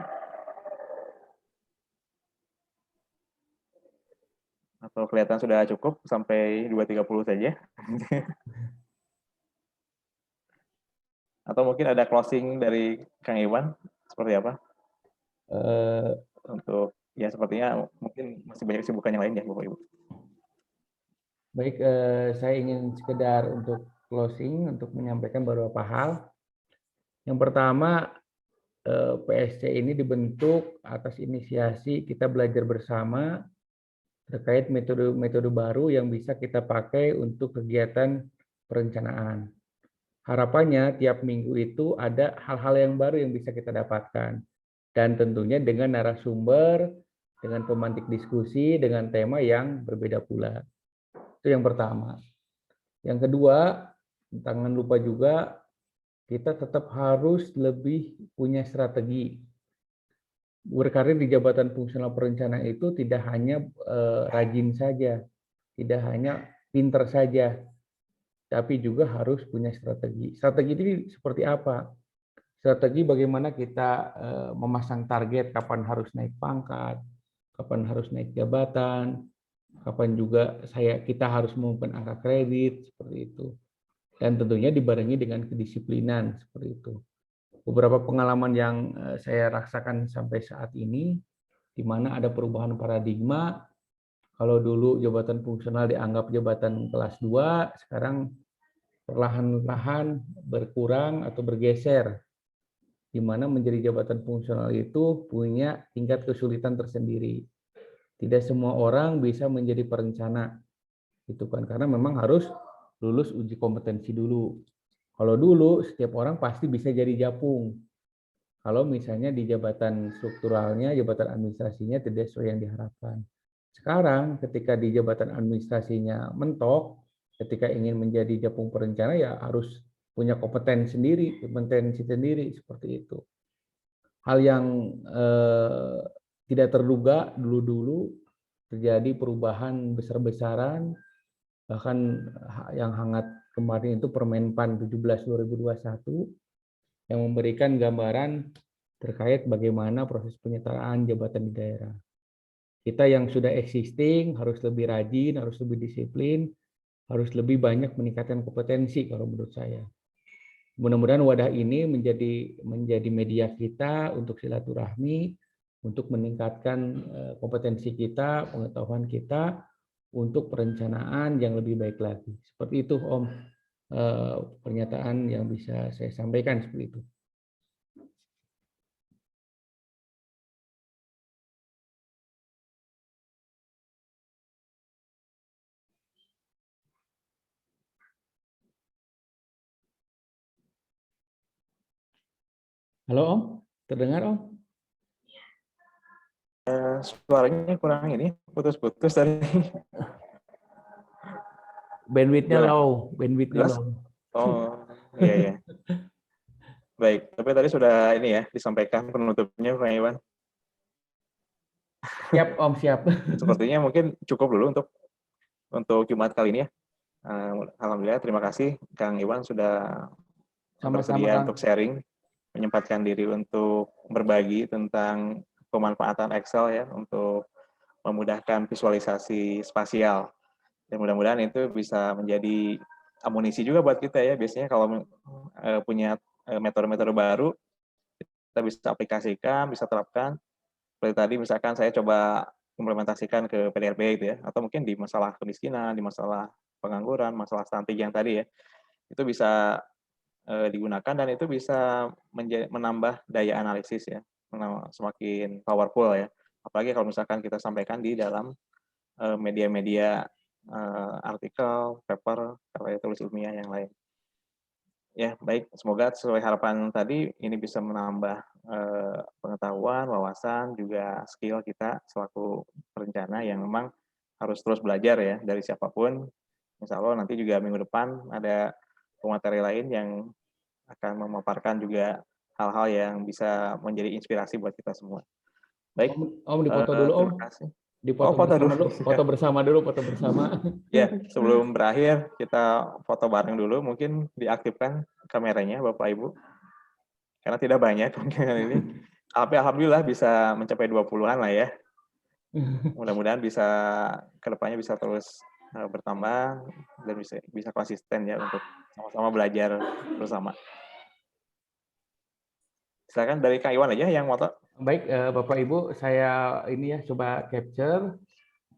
Atau kelihatan sudah cukup sampai 2.30 saja? Atau mungkin ada closing dari Kang Iwan seperti apa? Untuk ya sepertinya mungkin masih banyak kesibukan yang lain ya Bapak Ibu. Baik, saya ingin sekedar untuk closing untuk menyampaikan beberapa hal. Yang pertama, PSC ini dibentuk atas inisiasi kita belajar bersama terkait metode-metode baru yang bisa kita pakai untuk kegiatan perencanaan. Harapannya tiap minggu itu ada hal-hal yang baru yang bisa kita dapatkan. Dan tentunya dengan narasumber, dengan pemantik diskusi, dengan tema yang berbeda pula. Itu yang pertama. Yang kedua, jangan lupa juga kita tetap harus lebih punya strategi. Berkarir di jabatan fungsional perencanaan itu tidak hanya rajin saja, tidak hanya pinter saja, tapi juga harus punya strategi. Strategi ini seperti apa? Strategi bagaimana kita memasang target kapan harus naik pangkat, kapan harus naik jabatan, kapan juga kita harus mengumumkan angka kredit, seperti itu. Dan tentunya dibarengi dengan kedisiplinan, seperti itu. Beberapa pengalaman yang saya rasakan sampai saat ini, di mana ada perubahan paradigma, kalau dulu jabatan fungsional dianggap jabatan kelas 2, sekarang perlahan-lahan berkurang atau bergeser, di mana menjadi jabatan fungsional itu punya tingkat kesulitan tersendiri. Tidak semua orang bisa menjadi perencana, gitu kan? Karena memang harus lulus uji kompetensi dulu. Kalau dulu setiap orang pasti bisa jadi japung. Kalau misalnya di jabatan strukturalnya, jabatan administrasinya tidak sesuai yang diharapkan. Sekarang ketika di jabatan administrasinya mentok, ketika ingin menjadi japung perencana ya harus punya kompetensi sendiri seperti itu. Hal yang tidak terduga dulu terjadi perubahan besar-besaran, bahkan yang hangat kemarin itu Permenpan 17/2021 yang memberikan gambaran terkait bagaimana proses penyetaraan jabatan di daerah. Kita yang sudah existing harus lebih rajin, harus lebih disiplin, harus lebih banyak meningkatkan kompetensi kalau menurut saya. Mudah-mudahan wadah ini menjadi media kita untuk silaturahmi, untuk meningkatkan kompetensi kita, pengetahuan kita untuk perencanaan yang lebih baik lagi. Seperti itu Om, pernyataan yang bisa saya sampaikan seperti itu. Halo Om, terdengar Om? Suaranya kurang ini, putus-putus tadi. Bandwidth-nya Gimana? low, bandwidth-nya Jelas? low. Oh, iya, iya. Baik, tapi tadi sudah ini ya, disampaikan penutupnya Pak Iwan. Siap Om, siap. Sepertinya mungkin cukup dulu untuk Jumat kali ini ya. Alhamdulillah, terima kasih Kang Iwan sudah Sama-sama bersedia Kang. untuk sharing, menyempatkan diri untuk berbagi tentang pemanfaatan Excel ya untuk memudahkan visualisasi spasial. Dan mudah-mudahan itu bisa menjadi amunisi juga buat kita ya. Biasanya kalau punya metode-metode baru, kita bisa aplikasikan, bisa terapkan. Seperti tadi misalkan saya coba implementasikan ke PDRB gitu ya, atau mungkin di masalah kemiskinan, di masalah pengangguran, masalah stunting yang tadi ya, itu bisa digunakan dan itu bisa menambah daya analisis ya, semakin powerful ya. Apalagi kalau misalkan kita sampaikan di dalam media-media artikel, paper, karya tulis ilmiah yang lain. Ya, baik. Semoga sesuai harapan tadi ini bisa menambah pengetahuan, wawasan, juga skill kita selaku perencana yang memang harus terus belajar ya dari siapapun. Insya Allah nanti juga minggu depan ada pemateri lain yang akan memaparkan juga hal-hal yang bisa menjadi inspirasi buat kita semua. Baik. Om dipoto dulu Om. Terima kasih. Dipoto foto bersama dulu. Foto bersama dulu, foto bersama. Ya, sebelum berakhir kita foto bareng dulu. Mungkin diaktifkan kameranya Bapak Ibu. Karena tidak banyak kemungkinan ini. Tapi alhamdulillah bisa mencapai 20-an lah ya. Mudah-mudahan bisa kedepannya bisa terus bertambah dan bisa konsisten ya untuk sama-sama belajar bersama. Silakan dari Kang Iwan aja yang foto. Baik, Bapak Ibu, saya ini ya coba capture.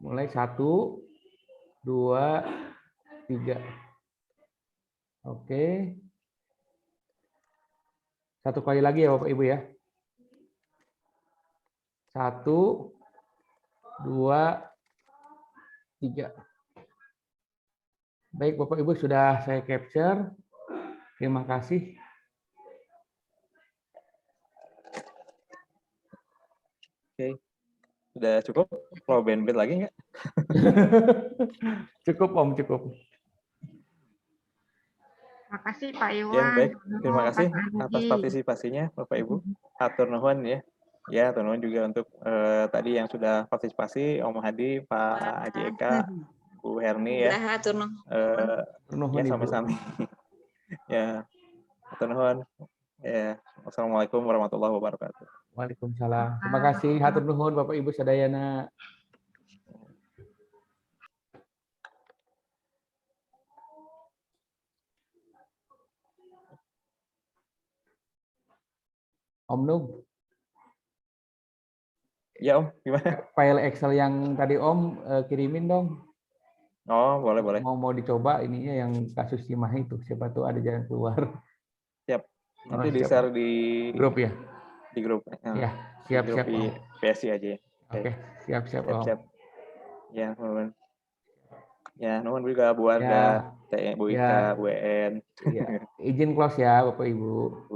Mulai 1, 2, 3. Oke. Satu kali lagi ya Bapak Ibu ya. 1, 2, 3. Baik, Bapak Ibu sudah saya capture. Terima kasih. Oke. Sudah cukup? Mau bandwidth lagi nggak? Cukup Om, cukup. Terima kasih Pak Iwan. Ya, baik. Terima kasih Pak atas partisipasinya Bapak Ibu. Hatur nuhun ya. Ya, hatur nuhun juga untuk tadi yang sudah partisipasi Om Hadi, Pak Haji Eka, Bu Herni ya. Ya, sami-sami. Ya, hatur nuhun. Ya, wassalamualaikum warahmatullahi wabarakatuh. Waalaikumsalam. Terima kasih. Hatur nuhun Bapak Ibu sadayana. Om Nub. Ya Om, gimana? File Excel yang tadi Om kirimin dong. Oh, boleh. Mau dicoba ininya yang kasus Cimahi itu. Siapa tuh ada jalan keluar. Siap. Nanti siap. di-share di grup ya. Di grup. Ya, siap-siap di PSI aja ya. Oke, siap-siap Om. Siap. Ya, nuhun. Ya, nuhun juga Bu Arda, Bu Ika, Bu En. Ya. Izin close ya Bapak Ibu.